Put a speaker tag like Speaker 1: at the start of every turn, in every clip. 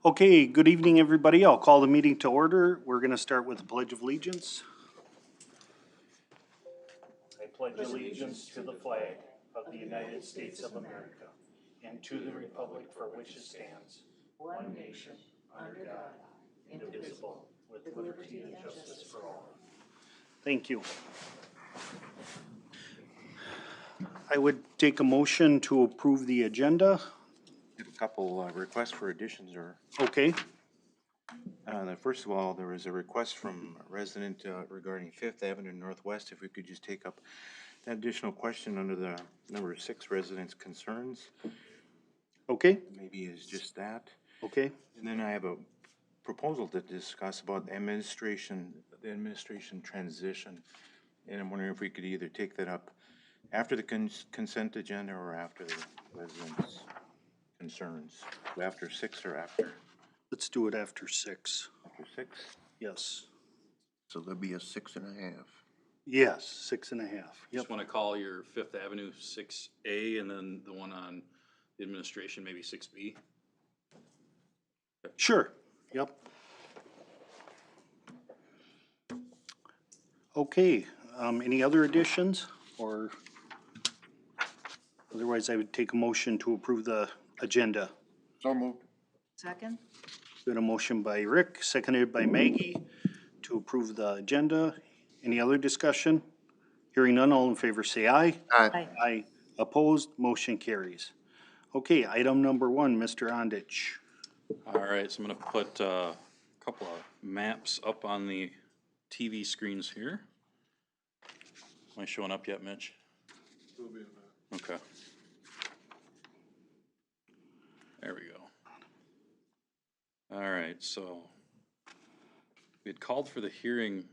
Speaker 1: Okay, good evening, everybody. I'll call the meeting to order. We're going to start with the Pledge of Allegiance. I pledge allegiance to the flag of the United States of America and to the republic for which it stands, one nation, under God, indivisible, with liberty and justice for all. Thank you. I would take a motion to approve the agenda.
Speaker 2: A couple requests for additions or
Speaker 1: Okay,
Speaker 2: first of all, there was a request from a resident regarding Fifth Avenue Northwest. If we could just take up that additional question under the number 6 residents' concerns,
Speaker 1: okay,
Speaker 2: maybe is just that.
Speaker 1: okay.
Speaker 2: And then I have a proposal to discuss about the administration transition. And I'm wondering if we could either take that up after the consent agenda or after the residents' concerns. After 6 or after?
Speaker 1: Let's do it after 6.
Speaker 2: After 6?
Speaker 1: Yes.
Speaker 3: So there'll be a 6.5.
Speaker 1: Yes, 6.5. Yep.
Speaker 4: Just want to call your Fifth Avenue 6A and then the one on the administration, maybe 6B.
Speaker 1: Sure, yep. Okay, any other additions or otherwise I would take a motion to approve the agenda.
Speaker 3: So moved.
Speaker 5: Second?
Speaker 1: Got a motion by Rick, seconded by Maggie to approve the agenda. Any other discussion? Hearing none, all in favor say aye.
Speaker 3: Aye.
Speaker 1: Aye. Opposed, motion carries. Okay, item number 1, Mr. Ondich.
Speaker 4: All right, so I'm going to put a couple of maps up on the TV screens here. Am I showing up yet, Mitch? Okay. There we go. All right, so we had called for the hearing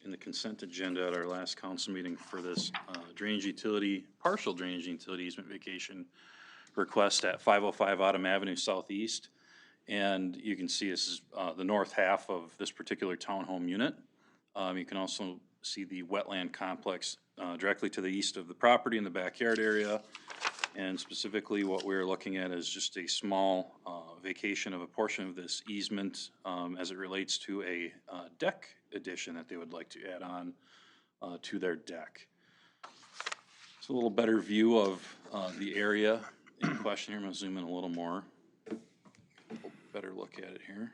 Speaker 4: in the consent agenda at our last council meeting for this partial drainage utility easement vacation request at 505 Autumn Avenue Southeast. And you can see this is the north half of this particular townhome unit. You can also see the wetland complex directly to the east of the property in the backyard area. And specifically what we're looking at is just a small vacation of a portion of this easement as it relates to a deck addition that they would like to add on to their deck. It's a little better view of the area in question here. I'm going to zoom in a little more. Better look at it here.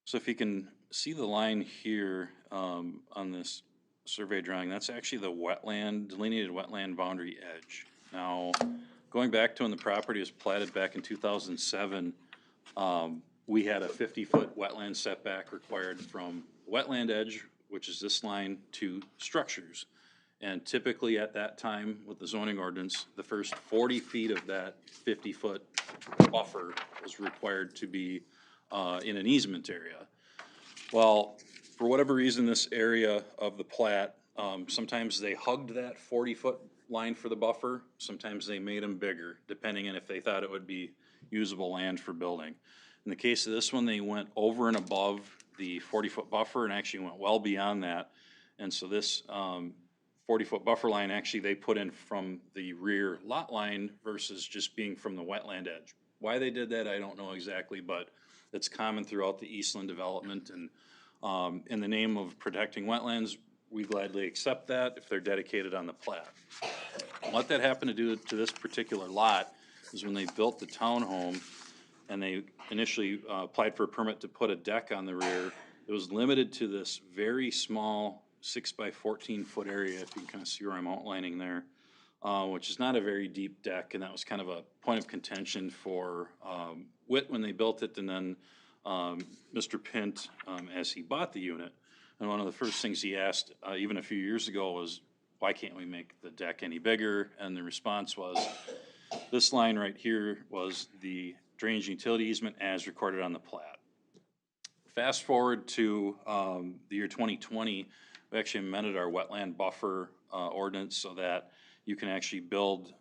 Speaker 4: So if you can see the line here on this survey drawing, that's actually the delineated wetland boundary edge. Now, going back to when the property was platted back in 2007, we had a 50-foot wetland setback required from wetland edge, which is this line, to structures. And typically at that time with the zoning ordinance, the first 40 feet of that 50-foot buffer was required to be in an easement area. Well, for whatever reason, this area of the plat, sometimes they hugged that 40-foot line for the buffer. Sometimes they made them bigger, depending on if they thought it would be usable land for building. In the case of this one, they went over and above the 40-foot buffer and actually went well beyond that. And so this 40-foot buffer line, actually they put in from the rear lot line versus just being from the wetland edge. Why they did that, I don't know exactly, but it's common throughout the Eastland development. And in the name of protecting wetlands, we gladly accept that if they're dedicated on the plat. What that happened to do to this particular lot is when they built the townhome and they initially applied for a permit to put a deck on the rear, it was limited to this very small 6 by 14 foot area, if you can kind of see where I'm outlining there, which is not a very deep deck, and that was kind of a point of contention for Witt when they built it, and then Mr. Pint as he bought the unit. And one of the first things he asked, even a few years ago, was, why can't we make the deck any bigger? And the response was, this line right here was the drainage utility easement as recorded on the plat. Fast forward to the year 2020, we actually amended our wetland buffer ordinance so that you can actually build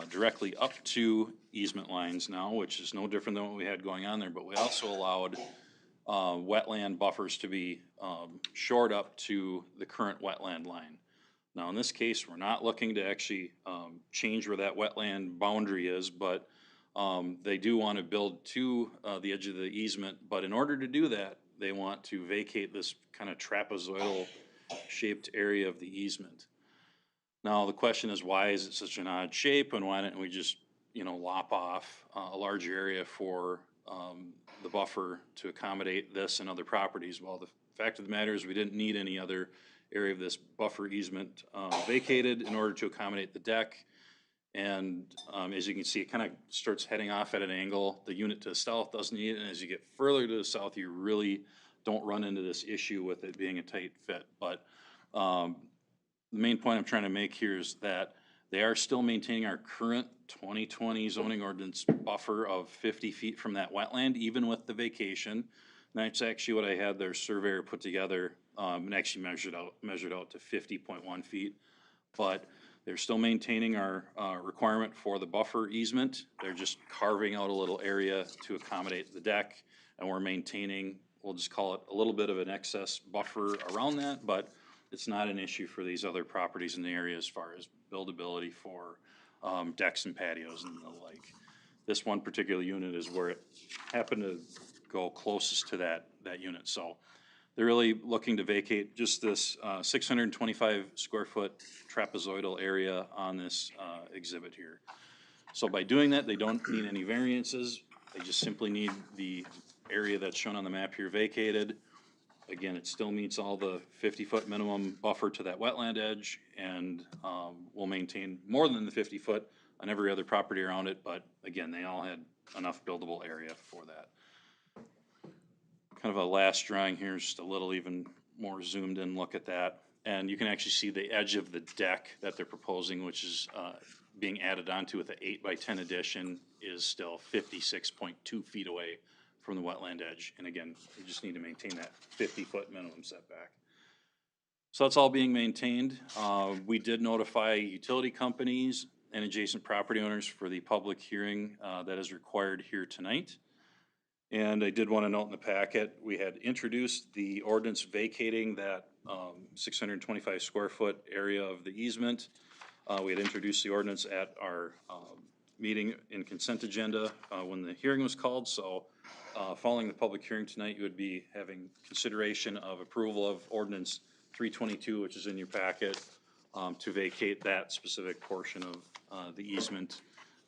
Speaker 4: directly up to easement lines now, which is no different than what we had going on there, but we also allowed wetland buffers to be shored up to the current wetland line. Now in this case, we're not looking to actually change where that wetland boundary is, but They do want to build to the edge of the easement, but in order to do that, they want to vacate this kind of trapezoidal shaped area of the easement. Now, the question is, why is it such an odd shape, and why didn't we just, lop off a larger area for the buffer to accommodate this and other properties? Well, the fact of the matter is we didn't need any other area of this buffer easement vacated in order to accommodate the deck. And as you can see, it kind of starts heading off at an angle. The unit to the south doesn't need it, and as you get further to the south, you really don't run into this issue with it being a tight fit. But the main point I'm trying to make here is that they are still maintaining our current 2020 zoning ordinance buffer of 50 feet from that wetland, even with the vacation. And that's actually what I had their surveyor put together, and actually measured out to 50.1 feet. But they're still maintaining our requirement for the buffer easement. They're just carving out a little area to accommodate the deck, and we're maintaining, we'll just call it a little bit of an excess buffer around that, but it's not an issue for these other properties in the area as far as buildability for decks and patios and the like. This one particular unit is where it happened to go closest to that unit. So they're really looking to vacate just this 625 square foot trapezoidal area on this exhibit here. So by doing that, they don't need any variances. They just simply need the area that's shown on the map here vacated. Again, it still meets all the 50-foot minimum buffer to that wetland edge, and will maintain more than the 50 foot on every other property around it. But again, they all had enough buildable area for that. Kind of a last drawing here, just a little even more zoomed in look at that. And you can actually see the edge of the deck that they're proposing, which is being added onto with an 8x10 addition, is still 56.2 feet away from the wetland edge. And again, you just need to maintain that 50-foot minimum setback. So that's all being maintained. We did notify utility companies and adjacent property owners for the public hearing that is required here tonight. And I did want to note in the packet, we had introduced the ordinance vacating that 625 square foot area of the easement. We had introduced the ordinance at our meeting in consent agenda when the hearing was called. So following the public hearing tonight, you would be having consideration of approval of ordinance 322, which is in your packet, to vacate that specific portion of the easement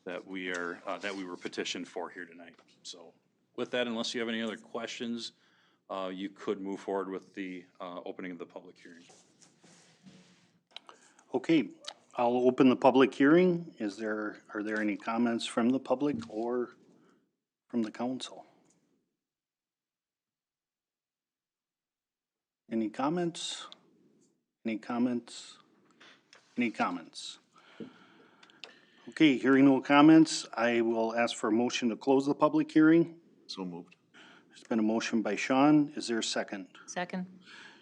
Speaker 4: that we were petitioned for here tonight. So with that, unless you have any other questions, you could move forward with the opening of the public hearing.
Speaker 1: Okay, I'll open the public hearing. Are there any comments from the public or from the council? Any comments? Any comments? Any comments? Okay, hearing no comments, I will ask for a motion to close the public hearing.
Speaker 3: So moved.
Speaker 1: There's been a motion by Sean. Is there a second?
Speaker 5: Second.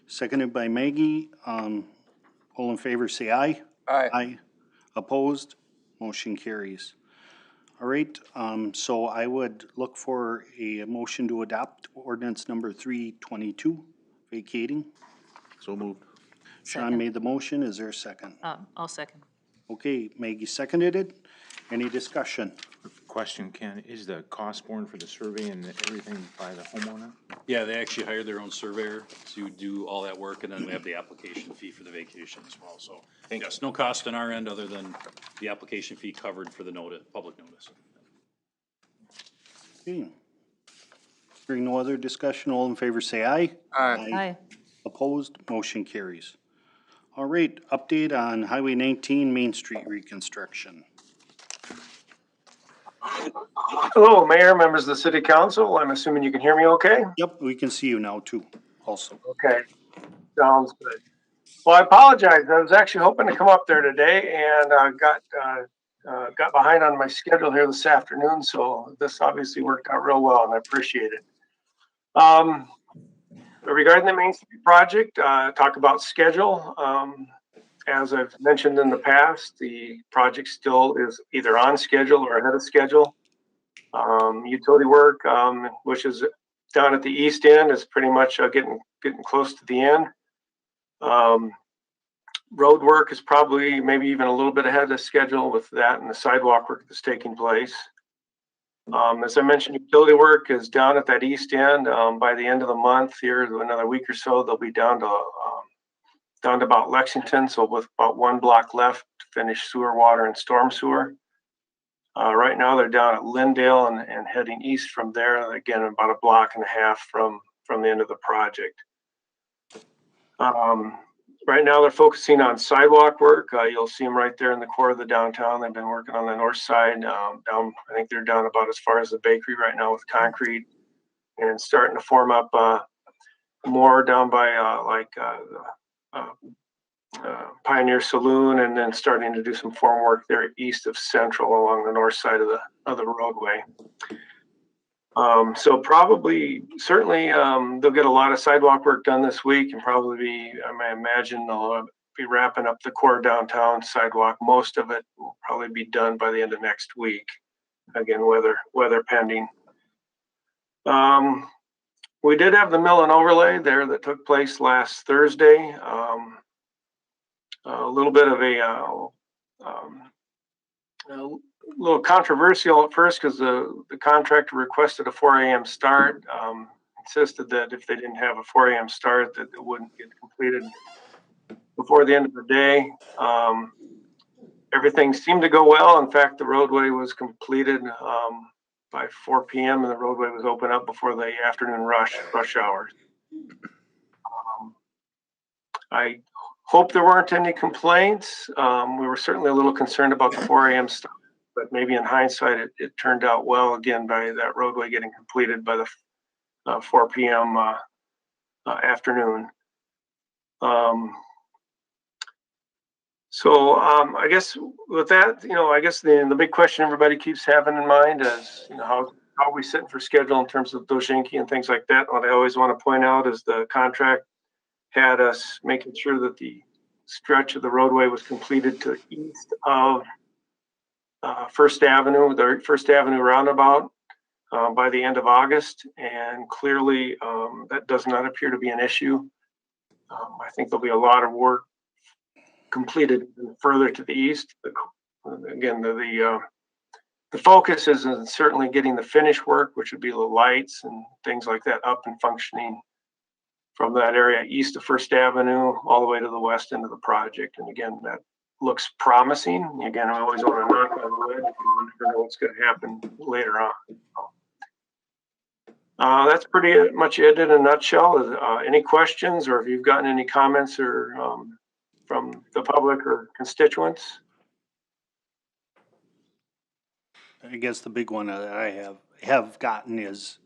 Speaker 1: Seconded by Maggie. All in favor, say aye.
Speaker 3: Aye.
Speaker 1: Aye. Opposed? Motion carries. All right, so I would look for a motion to adopt ordinance number 322, vacating.
Speaker 3: So moved.
Speaker 1: Sean
Speaker 5: Second.
Speaker 1: made the motion. Is there a second?
Speaker 5: I'll second.
Speaker 1: Okay, Maggie seconded it. Any discussion?
Speaker 2: Question, Ken, is the cost borne for the survey and everything by the homeowner?
Speaker 4: Yeah, they actually hired their own surveyor to do all that work, and then we have the application fee for the vacation as well. So yes, no cost on our end other than the application fee covered for the public notice.
Speaker 1: Okay. Hearing no other discussion, all in favor say aye.
Speaker 5: Aye.
Speaker 1: Opposed? Motion carries. All right, update on Highway 19 Main Street reconstruction.
Speaker 6: Hello, Mayor, members of the City Council. I'm assuming you can hear me okay?
Speaker 1: Yep, we can see you now too, also.
Speaker 6: Okay, sounds good. Well, I apologize. I was actually hoping to come up there today and got behind on my schedule here this afternoon. So this obviously worked out real well, and I appreciate it. Regarding the Main Street project, talk about schedule. As I've mentioned in the past, the project still is either on schedule or ahead of schedule. Utility work, which is down at the east end, is pretty much getting close to the end. Road work is probably maybe even a little bit ahead of schedule with that and the sidewalk work that's taking place. As I mentioned, utility work is down at that east end. By the end of the month, here another week or so, they'll be down to about Lexington. So with about 1 block left to finish sewer, water, and storm sewer. Right now, they're down at Lindale and heading east from there. Again, about 1.5 blocks from the end of the project. Right now, they're focusing on sidewalk work. You'll see them right there in the core of the downtown. They've been working on the north side. I think they're down about as far as the bakery right now with concrete, and starting to form up more down by Pioneer Saloon, and then starting to do some form work there east of Central along the north side of the roadway. So certainly, they'll get a lot of sidewalk work done this week, and probably I imagine they'll be wrapping up the core downtown sidewalk. Most of it will probably be done by the end of next week. Again, weather pending. We did have the mill and overlay there that took place last Thursday. A little bit of a little controversial at first because the contractor requested a 4 a.m. start. Insisted that if they didn't have a 4 a.m. start, that it wouldn't get completed before the end of the day. Everything seemed to go well. In fact, the roadway was completed by 4 p.m. and the roadway was open up before the afternoon rush hours. I hope there weren't any complaints. We were certainly a little concerned about the 4 a.m. start, but maybe in hindsight, it turned out well again by that roadway getting completed by the 4 p.m. Afternoon. So I guess with that, I guess the big question everybody keeps having in mind is, how are we sitting for schedule in terms of Dojinki and things like that? What I always want to point out is the contract had us making sure that the stretch of the roadway was completed to the east of First Avenue, the First Avenue roundabout, by the end of August. And clearly that does not appear to be an issue. I think there'll be a lot of work completed further to the east. Again, the focus is certainly getting the finish work, which would be the lights and things like that, up and functioning from that area east of First Avenue all the way to the west end of the project. And again, that looks promising. Again, I always want to knock on wood if you never know what's going to happen later on. That's pretty much it in a nutshell. Any questions, or if you've gotten any comments or from the public or constituents?
Speaker 1: I guess the big one that I have gotten is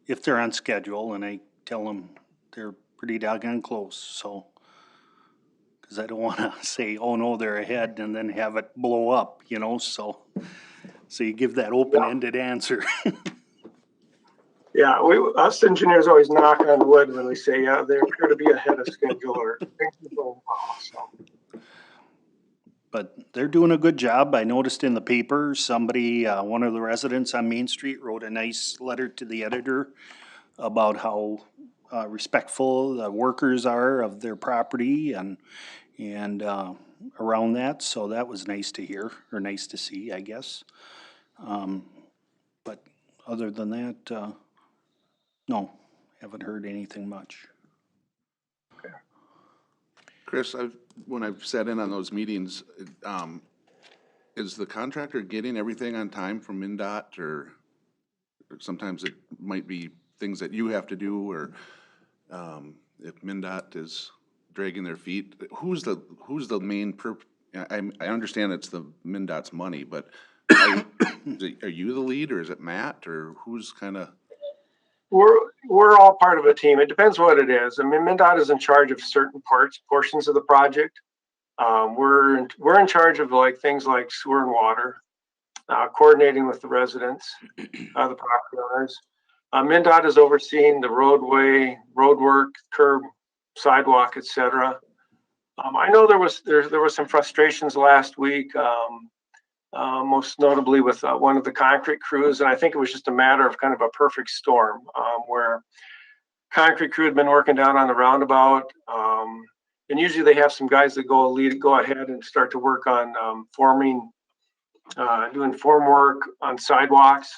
Speaker 1: if they're on schedule, and I tell them they're pretty doggone close. So, because I don't want to say, oh no, they're ahead, and then have it blow up, So you give that open-ended answer. Yeah, us engineers always knock on wood when we say, yeah, they appear to be ahead of schedule or things are going well. So. But they're doing a good job. I noticed in the paper, somebody, one of the residents on Main Street wrote a nice letter to the editor about how respectful the workers are of their property and around that. So that was nice to hear, or nice to see, I guess. But other than that, no, haven't heard anything much.
Speaker 6: Okay.
Speaker 3: Chris, when I've sat in on those meetings, is the contractor getting everything on time from MnDOT, or sometimes it might be things that you have to do, or if MnDOT is dragging their feet? Who's the main I understand it's the MnDOT's money, but are you the lead, or is it Matt, or who's kind of?
Speaker 6: We're all part of a team. It depends what it is. I mean, MnDOT is in charge of certain portions of the project. We're in charge of things like sewer and water, coordinating with the residents, the property owners. MnDOT is overseeing the roadway, roadwork, curb, sidewalk, etc. I know there was some frustrations last week, most notably with one of the concrete crews, and I think it was just a matter of kind of a perfect storm, where concrete crew had been working down on the roundabout, and usually they have some guys that go ahead and start to work on doing form work on sidewalks.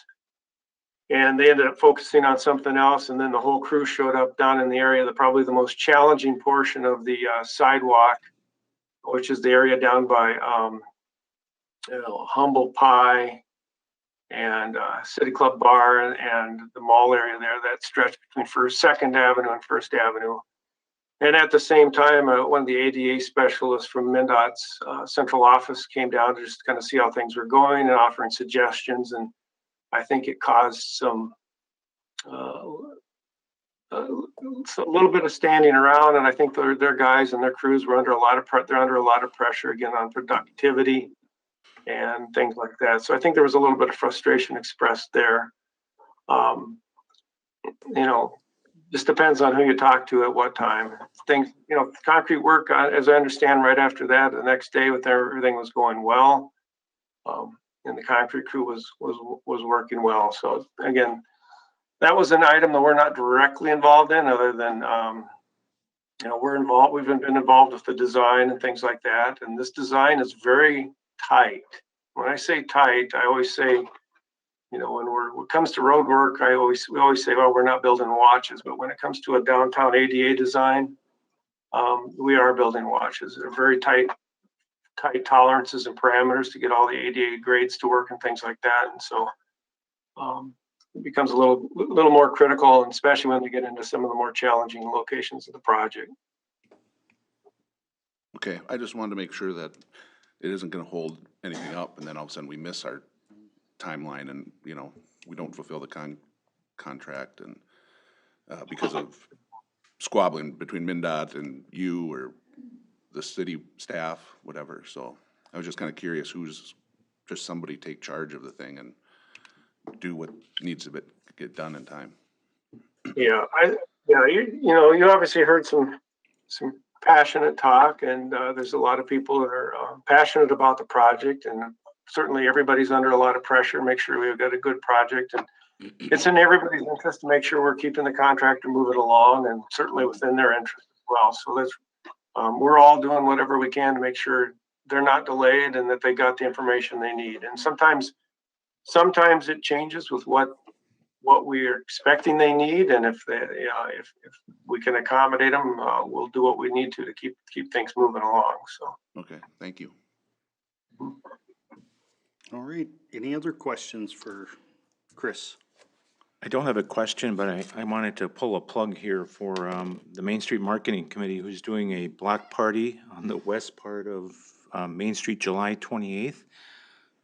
Speaker 6: and they ended up focusing on something else. And then the whole crew showed up down in the area, probably the most challenging portion of the sidewalk, which is the area down by Humble Pie and City Club Bar and the mall area there that stretched between Second Avenue and First Avenue. And at the same time, one of the ADA specialists from MnDOT's central office came down to just kind of see how things were going and offering suggestions. And I think it caused some a little bit of standing around. And I think their guys and their crews were under a lot of pressure again on productivity and things like that. So I think there was a little bit of frustration expressed there. Just depends on who you talk to at what time. Things, concrete work, as I understand, right after that, the next day, with everything was going well, and the concrete crew was working well. So again, that was an item that we're not directly involved in, other than we're involved. We've been involved with the design and things like that. And this design is very tight. When I say tight, I always say, when it comes to road work, we always say, well, we're not building watches. But when it comes to a downtown ADA design, we are building watches. They're very tight tolerances and parameters to get all the ADA grades to work and things like that. And so it becomes a little more critical, and especially when we get into some of the more challenging locations of the project.
Speaker 3: Okay, I just wanted to make sure that it isn't gonna hold anything up, and then all of a sudden we miss our timeline, and, we don't fulfill the contract, and, because of squabbling between MnDOT and you or the city staff, whatever. So I was just kind of curious, just somebody take charge of the thing and do what needs to get done in time.
Speaker 6: Yeah, you obviously heard some passionate talk, and there's a lot of people that are passionate about the project, and certainly everybody's under a lot of pressure. Make sure we've got a good project, and it's in everybody's interest to make sure we're keeping the contractor moving along, and certainly within their interest as well. So that's we're all doing whatever we can to make sure they're not delayed and that they got the information they need. And sometimes it changes with what we're expecting they need, and if we can accommodate them, we'll do what we need to keep things moving along. So
Speaker 3: Okay, thank you.
Speaker 5: All right, any other questions for Chris?
Speaker 2: I don't have a question, but I wanted to pull a plug here for the Main Street Marketing Committee, who's doing a block party on the west part of Main Street, July 28th,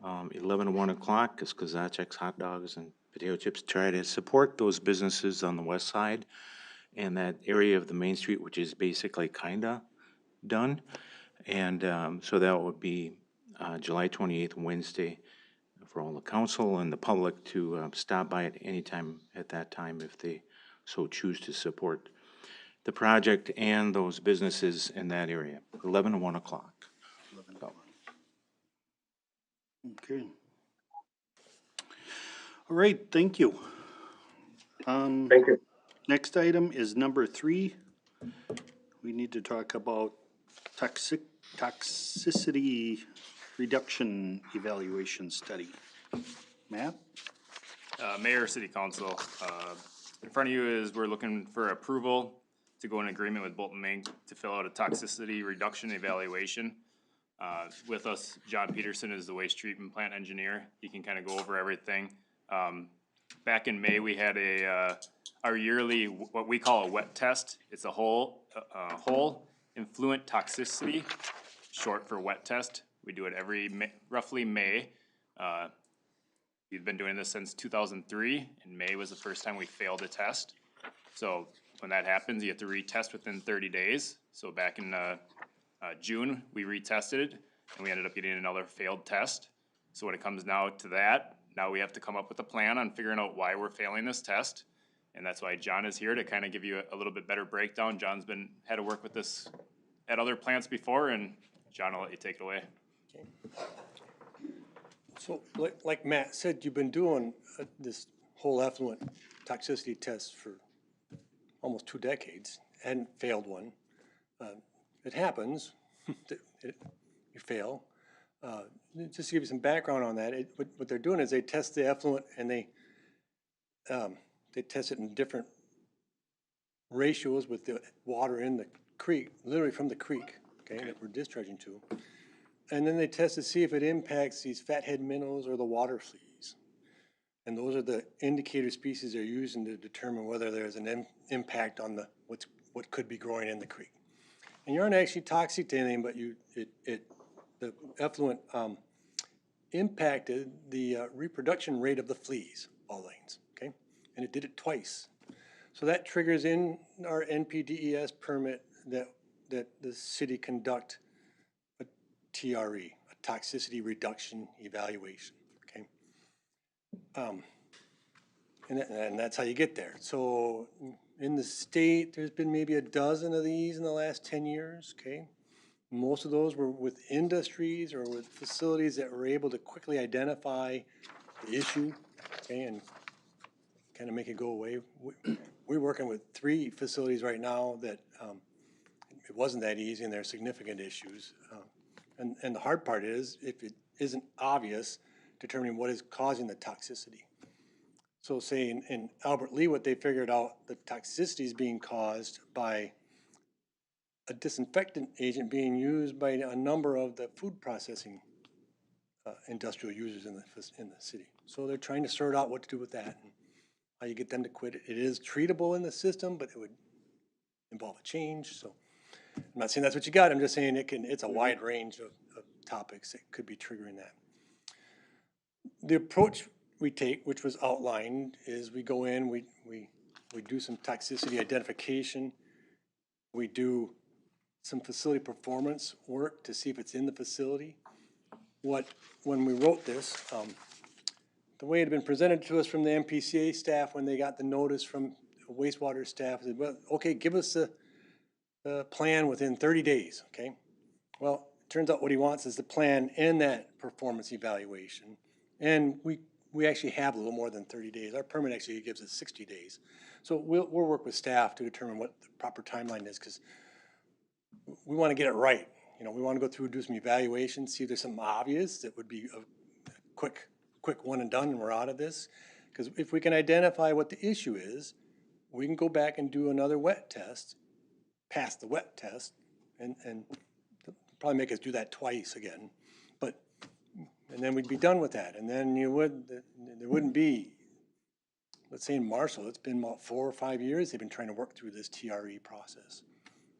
Speaker 2: 11 to 1 o'clock, because Kozacek's Hot Dogs and Potato Chips try to support those businesses on the west side and that area of the Main Street, which is basically kinda done. And so that would be July 28th, Wednesday, for all the council and the public to stop by at any time at that time if they so choose to support the project and those businesses in that area, 11 to 1 o'clock.
Speaker 5: Okay. All right, thank you.
Speaker 6: thank you.
Speaker 5: Next item is number 3. We need to talk about toxicity reduction evaluation study. Matt?
Speaker 7: Mayor, City Council, in front of you is, we're looking for approval to go in agreement with Bolton Mink to fill out a toxicity reduction evaluation. With us, John Peterson is the waste treatment plant engineer. He can kind of go over everything. Back in May, we had our yearly, what we call a wet test. It's a whole influent toxicity, short for wet test. We do it every roughly May. We've been doing this since 2003, and May was the first time we failed a test. So when that happens, you have to retest within 30 days. So back in June, we retested, and we ended up getting another failed test. So when it comes now to that, now we have to come up with a plan on figuring out why we're failing this test. And that's why John is here to kind of give you a little bit better breakdown. John's had to work with this at other plants before, and John, I'll let you take it away.
Speaker 8: So like Matt said, you've been doing this whole effluent toxicity test for almost 2 decades and failed one. It happens, you fail. Just to give you some background on that, what they're doing is they test the effluent and they they test it in different ratios with the water in the creek, literally from the creek, okay, that we're discharging to. And then they test to see if it impacts these fathead minnows or the water fleas. And those are the indicator species they're using to determine whether there's an impact on what could be growing in the creek. And you aren't actually toxic to anything, but the effluent impacted the reproduction rate of the fleas, ball lanes, okay? And it did it twice. So that triggers in our NPDES permit that the city conduct a TRE, a toxicity reduction evaluation, okay? And that's how you get there. So in the state, there's been maybe a dozen of these in the last 10 years, okay? Most of those were with industries or with facilities that were able to quickly identify the issue, okay, and kind of make it go away. We're working with 3 facilities right now that it wasn't that easy, and there are significant issues. And the hard part is, if it isn't obvious, determining what is causing the toxicity. So say in Albert Lee, what they figured out, the toxicity is being caused by a disinfectant agent being used by a number of the food processing industrial users in the city. So they're trying to sort out what to do with that and how you get them to quit it. It is treatable in the system, but it would involve a change. So I'm not saying that's what you got. I'm just saying it's a wide range of topics that could be triggering that. The approach we take, which was outlined, is we go in, we do some toxicity identification. We do some facility performance work to see if it's in the facility. When we wrote this, the way it had been presented to us from the MPCA staff when they got the notice from wastewater staff, said, well, okay, give us the plan within 30 days, okay? Well, it turns out what he wants is the plan and that performance evaluation. And we actually have a little more than 30 days. Our permit actually gives us 60 days. So we'll work with staff to determine what the proper timeline is, because we want to get it right. You know, we want to go through and do some evaluations, see if there's something obvious that would be a quick one and done and we're out of this. Because if we can identify what the issue is, we can go back and do another wet test, pass the wet test, and probably make us do that twice again. And then we'd be done with that. And then there wouldn't be, let's say in Marshall, it's been about 4 or 5 years they've been trying to work through this TRE process,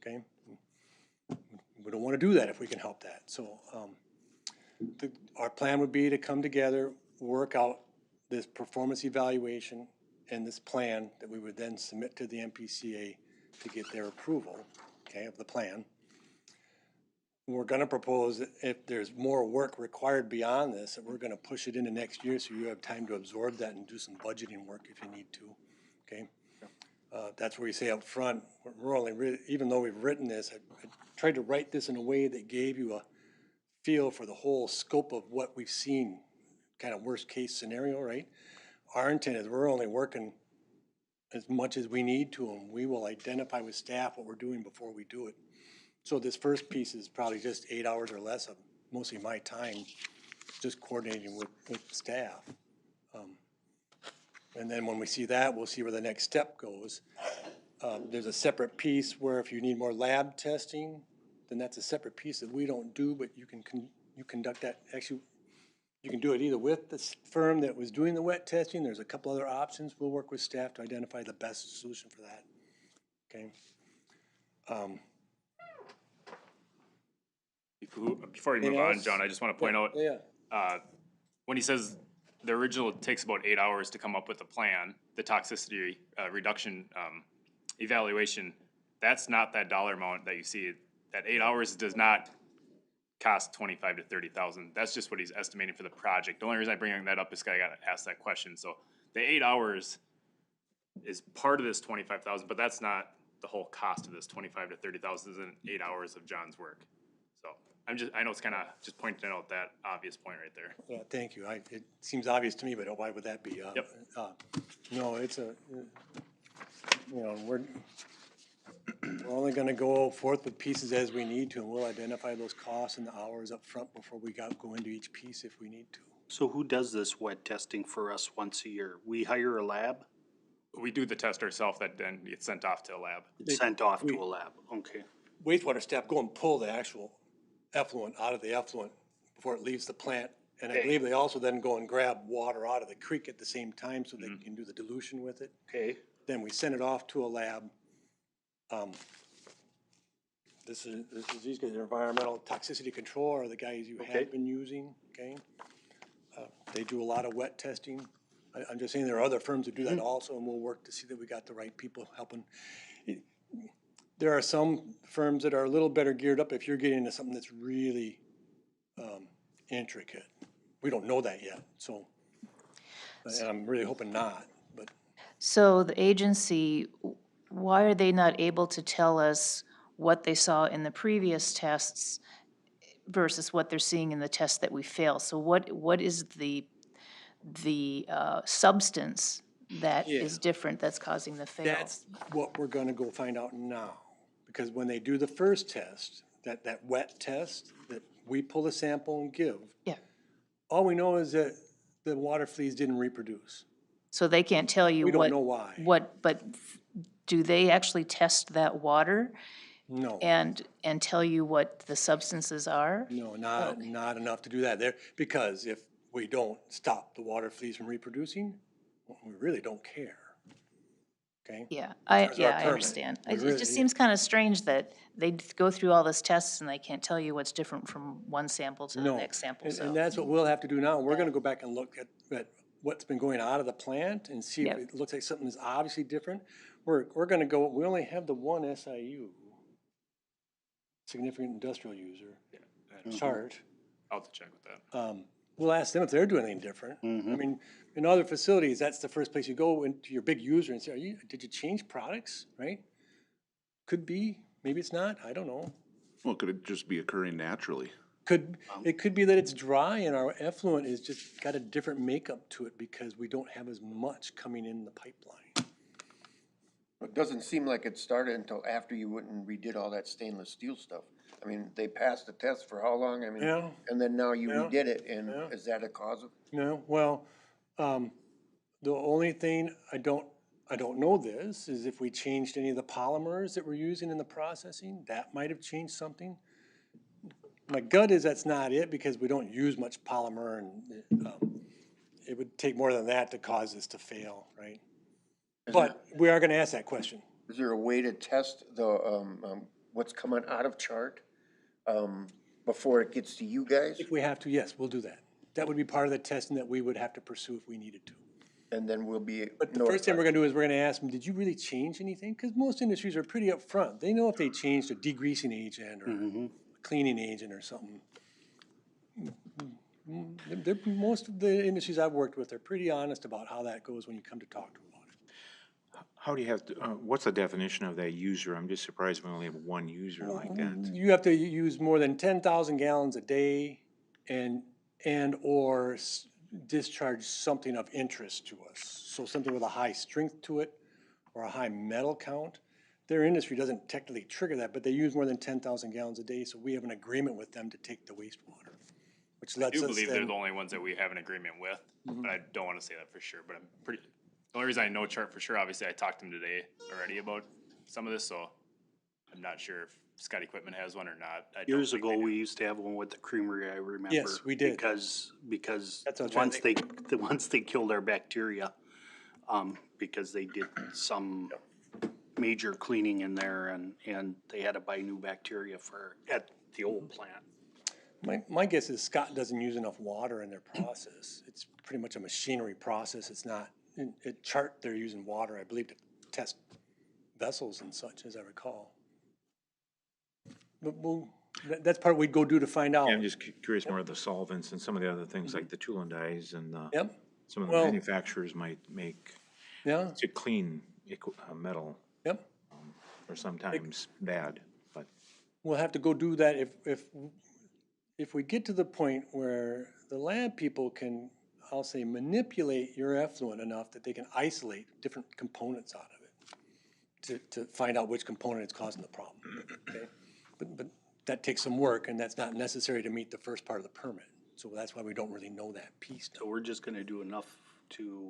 Speaker 8: okay? We don't want to do that if we can help that. So our plan would be to come together, work out this performance evaluation and this plan that we would then submit to the MPCA to get their approval, okay, of the plan. We're going to propose that if there's more work required beyond this, that we're going to push it into next year so you have time to absorb that and do some budgeting work if you need to, okay? That's where you say up front, we're only, even though we've written this, I tried to write this in a way that gave you a feel for the whole scope of what we've seen, kind of worst case scenario, right? Our intent is we're only working as much as we need to, and we will identify with staff what we're doing before we do it. So this first piece is probably just 8 hours or less of mostly my time, just coordinating with staff. And then when we see that, we'll see where the next step goes. There's a separate piece where if you need more lab testing, then that's a separate piece that we don't do, but you conduct that. Actually, you can do it either with the firm that was doing the wet testing. There's a couple other options. We'll work with staff to identify the best solution for that, okay?
Speaker 7: Before we move on, John, I just want to point out,
Speaker 8: Yeah.
Speaker 7: when he says the original takes about 8 hours to come up with a plan, the toxicity reduction evaluation, that's not that dollar amount that you see. That 8 hours does not cost 25 to 30,000. That's just what he's estimating for the project. The only reason I bring that up is because I got to ask that question. So the 8 hours is part of this 25,000, but that's not the whole cost of this 25 to 30,000. Isn't 8 hours of John's work. So I know it's kind of just pointing out that obvious point right there.
Speaker 8: Yeah, thank you. It seems obvious to me, but why would that be?
Speaker 7: Yep.
Speaker 8: No, it's we're only going to go forth with pieces as we need to, and we'll identify those costs and the hours up front before we go into each piece if we need to.
Speaker 5: So who does this wet testing for us once a year? We hire a lab?
Speaker 7: We do the test ourselves, that then gets sent off to a lab.
Speaker 5: It's sent off to a lab, okay.
Speaker 8: Wastewater staff go and pull the actual effluent out of the effluent before it leaves the plant. And I believe they also then go and grab water out of the creek at the same time so they can do the dilution with it.
Speaker 5: Okay.
Speaker 8: Then we send it off to a lab. This is these guys, environmental toxicity control are the guys you have been using, okay? They do a lot of wet testing. I'm just saying there are other firms that do that also, and we'll work to see that we got the right people helping. There are some firms that are a little better geared up if you're getting into something that's really intricate. We don't know that yet, so, and I'm really hoping not, but.
Speaker 9: So the agency, why are they not able to tell us what they saw in the previous tests versus what they're seeing in the tests that we fail? So what is the substance that is different that's causing the fail?
Speaker 8: That's what we're gonna go find out now. Because when they do the first test, that wet test that we pull the sample and give,
Speaker 9: Yeah.
Speaker 8: all we know is that the water fleas didn't reproduce.
Speaker 9: So they can't tell you
Speaker 8: We
Speaker 9: what.
Speaker 8: don't know why.
Speaker 9: But do they actually test that water
Speaker 8: No,
Speaker 9: and tell you what the substances are?
Speaker 8: no, not enough to do that there, because if we don't stop the water fleas from reproducing, we really don't care. Okay?
Speaker 9: Yeah,
Speaker 8: There's our
Speaker 9: I
Speaker 8: permit.
Speaker 9: understand.
Speaker 8: We
Speaker 9: It
Speaker 8: really-
Speaker 9: just seems kind of strange that they go through all this tests and they can't tell you what's different from one sample to the
Speaker 8: No,
Speaker 9: next sample,
Speaker 8: and
Speaker 9: so.
Speaker 8: that's what we'll have to do now. We're gonna go back and look at what's been going out of the plant and see if
Speaker 9: Yep.
Speaker 8: it looks like something is obviously different. We're gonna go, we only have the one SIU, significant industrial user, chart.
Speaker 7: I'll have to check with that.
Speaker 8: We'll ask them if they're doing anything different. I mean, in other facilities, that's the first place you go into your big user and say, did you change products, right? Could be, maybe it's not, I don't know.
Speaker 3: Well, could it just be occurring naturally?
Speaker 8: It could be that it's dry and our effluent is just got a different makeup to it because we don't have as much coming in the pipeline.
Speaker 10: It doesn't seem like it started until after you went and redid all that stainless steel stuff. I mean, they passed the test for how long? I mean,
Speaker 8: Yeah.
Speaker 10: and then now you
Speaker 8: Yeah.
Speaker 10: redid it, and
Speaker 8: Yeah.
Speaker 10: is that a cause of?
Speaker 8: No, well, the only thing I don't know this is if we changed any of the polymers that we're using in the processing, that might have changed something. My gut is that's not it because we don't use much polymer and it would take more than that to cause this to fail, right? But we are gonna ask that question.
Speaker 10: Is there a way to test the, what's coming out of chart, before it gets to you guys?
Speaker 8: If we have to, yes, we'll do that. That would be part of the testing that we would have to pursue if we needed to.
Speaker 10: And then we'll be
Speaker 8: But the first thing we're gonna do is we're gonna ask them, did you really change anything? Because most industries are pretty upfront. They know if they changed a degreasing agent or a cleaning agent or something. Most of the industries I've worked with are pretty honest about how that goes when you come to talk to them about it.
Speaker 2: How do you have to, what's the definition of that user? I'm just surprised we only have one user like that.
Speaker 8: You have to use more than 10,000 gallons a day and/or discharge something of interest to us. So something with a high strength to it or a high metal count. Their industry doesn't technically trigger that, but they use more than 10,000 gallons a day, so we have an agreement with them to take the wastewater, which
Speaker 7: I
Speaker 8: lets
Speaker 7: do
Speaker 8: us
Speaker 7: believe they're
Speaker 8: then.
Speaker 7: the only ones that we have an agreement with, but I don't wanna say that for sure, but I'm pretty, the only reason I know Chart for sure, obviously I talked to him today already about some of this, so I'm not sure if Scott Equipment has one or not. I don't
Speaker 5: Years
Speaker 7: think
Speaker 5: ago,
Speaker 7: they do.
Speaker 5: we used to have one with the creamery, I remember.
Speaker 8: Yes, we did.
Speaker 5: Because
Speaker 8: That's what I was trying to
Speaker 5: once they killed our bacteria, because they did some major cleaning in there and they had to buy new bacteria at the old plant.
Speaker 8: My guess is Scott doesn't use enough water in their process. It's pretty much a machinery process. It's not, at Chart, they're using water, I believe, to test vessels and such, as I recall. But that's part we'd go do to find out.
Speaker 2: Yeah, I'm just curious more of the solvents and some of the other things like the Tulin dyes and
Speaker 8: Yep,
Speaker 2: some of the
Speaker 8: Well-
Speaker 2: manufacturers might make
Speaker 8: yeah,
Speaker 2: to clean metal
Speaker 8: yep.
Speaker 2: or sometimes bad, but
Speaker 8: We'll have to go do that if we get to the point where the lab people can, I'll say, manipulate your effluent enough that they can isolate different components out of it to find out which component is causing the problem, okay? But that takes some work and that's not necessary to meet the first part of the permit. So that's why we don't really know that piece
Speaker 5: So
Speaker 8: now.
Speaker 5: we're just gonna do enough to,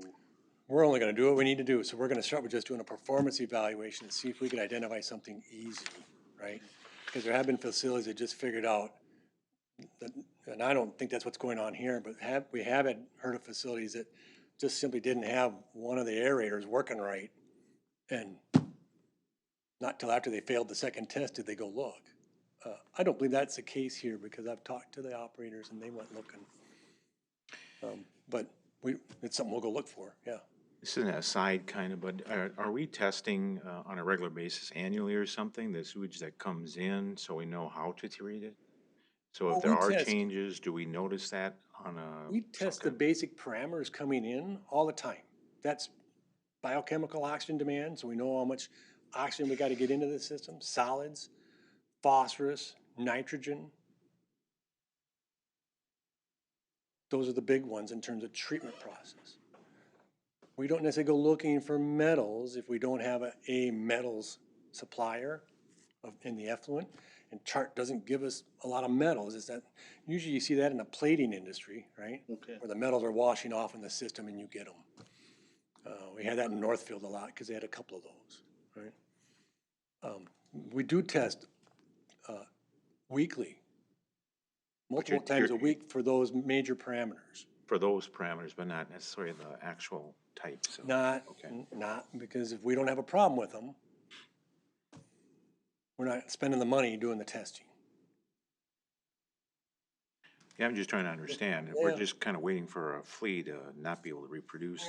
Speaker 8: We're only gonna do what we need to do, so we're gonna start with just doing a performance evaluation and see if we could identify something easy, right? Because there have been facilities that just figured out, that, and I don't think that's what's going on here, but we have heard of facilities that just simply didn't have one of the aerators working right. And not till after they failed the second test did they go look. I don't believe that's the case here because I've talked to the operators and they went looking. But it's something we'll go look for, yeah.
Speaker 2: This is an aside kind of, but are we testing on a regular basis annually or something, the sewage that comes in, so we know how to treat it? So
Speaker 8: Well,
Speaker 2: if there
Speaker 8: we
Speaker 2: are
Speaker 8: test-
Speaker 2: changes, do we notice that on a?
Speaker 8: We test the basic parameters coming in all the time. That's biochemical oxygen demand, so we know how much oxygen we gotta get into the system, solids, phosphorus, nitrogen. Those are the big ones in terms of treatment process. We don't necessarily go looking for metals if we don't have a metals supplier in the effluent. And chart doesn't give us a lot of metals. Is that usually you see that in the plating industry, right?
Speaker 5: Okay.
Speaker 8: Where the metals are washing off in the system and you get them. We had that in Northfield a lot because they had a couple of those, right? We do test weekly, multiple times a week for those major parameters.
Speaker 2: For those parameters, but not necessarily the actual types.
Speaker 8: Not because if we don't have a problem with them, we're not spending the money doing the testing.
Speaker 2: Yeah, I'm just trying to understand. If we're
Speaker 8: Yeah.
Speaker 2: just kind of waiting for a flea to not be able to reproduce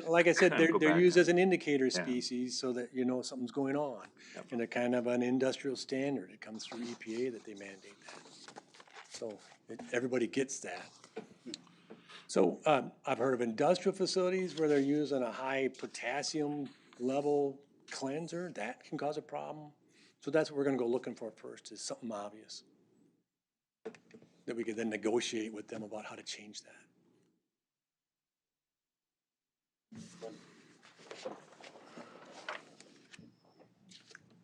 Speaker 8: Like I said,
Speaker 2: kind of go
Speaker 8: they're
Speaker 2: back
Speaker 8: used
Speaker 2: on-
Speaker 8: as an indicator
Speaker 2: Yeah.
Speaker 8: species so that you know something's going on.
Speaker 2: Yep.
Speaker 8: And they're kind of an industrial standard. It comes through EPA that they mandate that. So everybody gets that. So I've heard of industrial facilities where they're using a high potassium level cleanser. That can cause a problem. So that's what we're gonna go looking for first, is something obvious. That we could then negotiate with them about how to change that.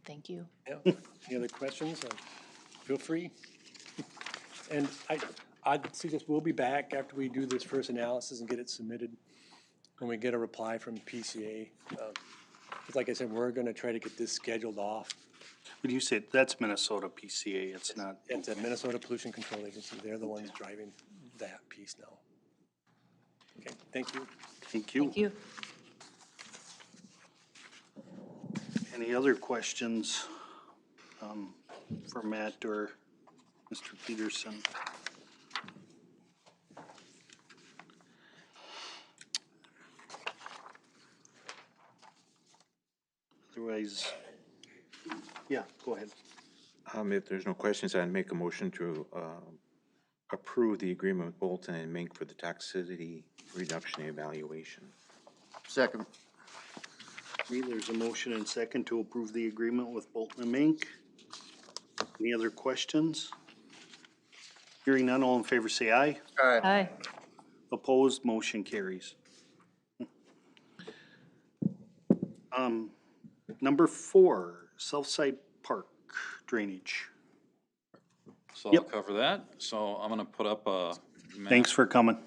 Speaker 9: Thank you.
Speaker 8: Yeah, any other questions? Feel free. And I'd suggest we'll be back after we do this first analysis and get it submitted. When we get a reply from PCA. 'Cause like I said, we're gonna try to get this scheduled off.
Speaker 5: when you say, that's Minnesota PCA, it's not,
Speaker 8: It's a Minnesota Pollution Control Agency. They're the ones driving that piece now. Okay, thank you.
Speaker 5: thank you.
Speaker 9: Thank you.
Speaker 5: Any other questions for Matt or Mr. Peterson? Otherwise, yeah, go ahead.
Speaker 2: If there's no questions, I'd make a motion to approve the agreement with Bolton and Mink for the toxicity reduction evaluation.
Speaker 10: Second.
Speaker 5: Okay, there's a motion and second to approve the agreement with Bolton and Mink. Any other questions? Hearing none, all in favor say aye.
Speaker 10: Aye.
Speaker 9: Hi.
Speaker 5: Opposed, motion carries. Number 4, Southside Park drainage.
Speaker 4: So I'll
Speaker 5: Yep.
Speaker 4: cover that. So I'm gonna put up a map.
Speaker 5: Thanks for coming.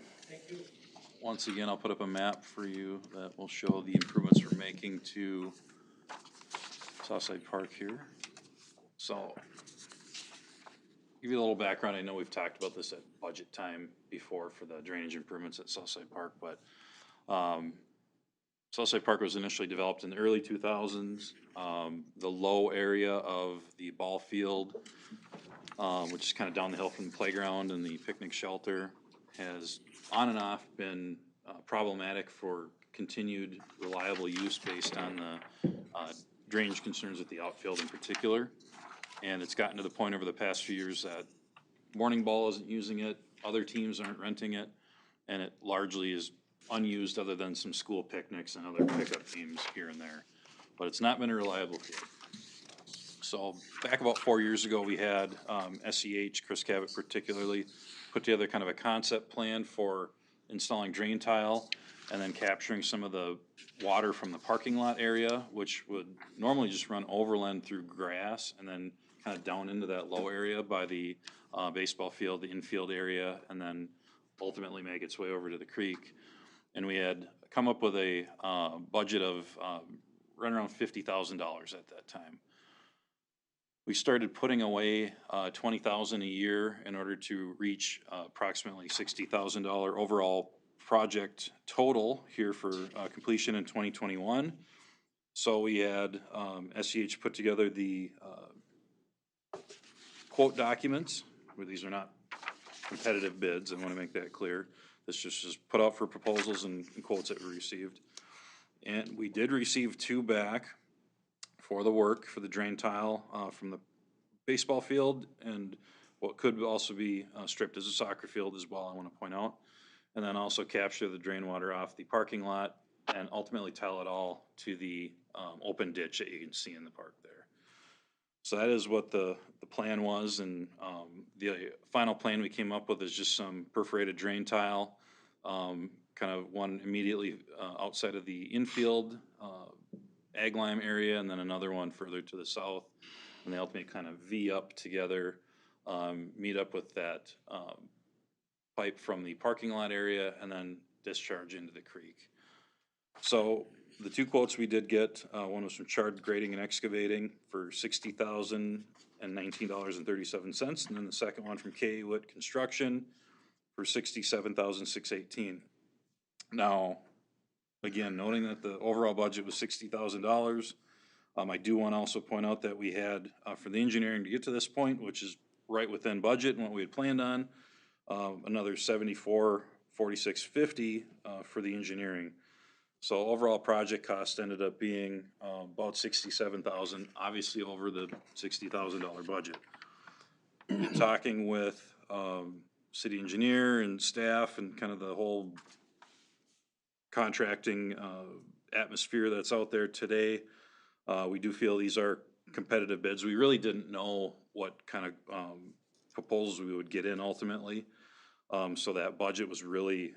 Speaker 4: Once again, I'll put up a map for you that will show the improvements we're making to Southside Park here. So, give you a little background, I know we've talked about this at budget time before for the drainage improvements at Southside Park, but, Southside Park was initially developed in the early 2000s. The low area of the ball field, which is kind of down the hill from the playground and the picnic shelter, has on and off been problematic for continued reliable use based on the drainage concerns at the outfield in particular. And it's gotten to the point over the past few years that Morning Ball isn't using it, other teams aren't renting it, and it largely is unused other than some school picnics and other pickup games here and there. But it's not been a reliable field. So back about 4 years ago, we had SEH, Chris Cabot particularly, put together kind of a concept plan for installing drain tile and then capturing some of the water from the parking lot area, which would normally just run overland through grass and then kind of down into that low area by the baseball field, the infield area, and then ultimately make its way over to the creek. And we had come up with a, budget of, right around $50,000 at that time. We started putting away, $20,000 a year in order to reach, approximately $60,000 overall project total here for, completion in 2021. So we had, SEH put together the, quote documents, where these are not competitive bids, I wanna make that clear. This just is put out for proposals and quotes that we received. And we did receive 2 back for the work, for the drain tile, from the baseball field and what could also be, stripped as a soccer field as well, I wanna point out. And then also capture the drain water off the parking lot and ultimately tile it all to the, open ditch that you can see in the park there. So that is what the plan was, and, the final plan we came up with is just some perforated drain tile, kind of one immediately, outside of the infield, ag lime area, and then another one further to the south. And they ultimately kind of V up together, meet up with that, pipe from the parking lot area, and then discharge into the creek. So the 2 quotes we did get, one was from Chard Grading and Excavating for $60,019.37, and then the second one from K. Witt Construction for $67,618. Now, again, noting that the overall budget was $60,000, I do want to also point out that we had, for the engineering to get to this point, which is right within budget and what we had planned on, another $74,4650 for the engineering. So overall project cost ended up being, about $67,000, obviously over the $60,000 budget. Talking with, city engineer and staff and kind of the whole contracting, atmosphere that's out there today, we do feel these are competitive bids. We really didn't know what kind of, proposals we would get in ultimately. So that budget was really,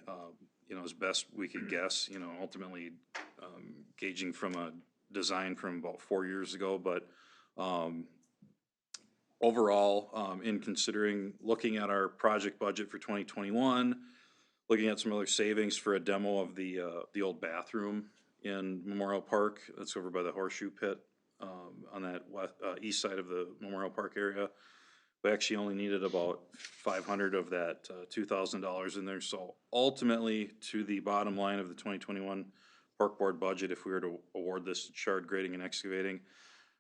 Speaker 4: as best we could guess, ultimately, gauging from a design from about 4 years ago, but, overall, in considering, looking at our project budget for 2021, looking at some other savings for a demo of the old bathroom in Memorial Park, that's over by the Horseshoe Pit, on that east side of the Memorial Park area. We actually only needed about 500 of that, $2,000 in there, so ultimately, to the bottom line of the 2021 Park Board budget, if we were to award this to Chard Grading and Excavating,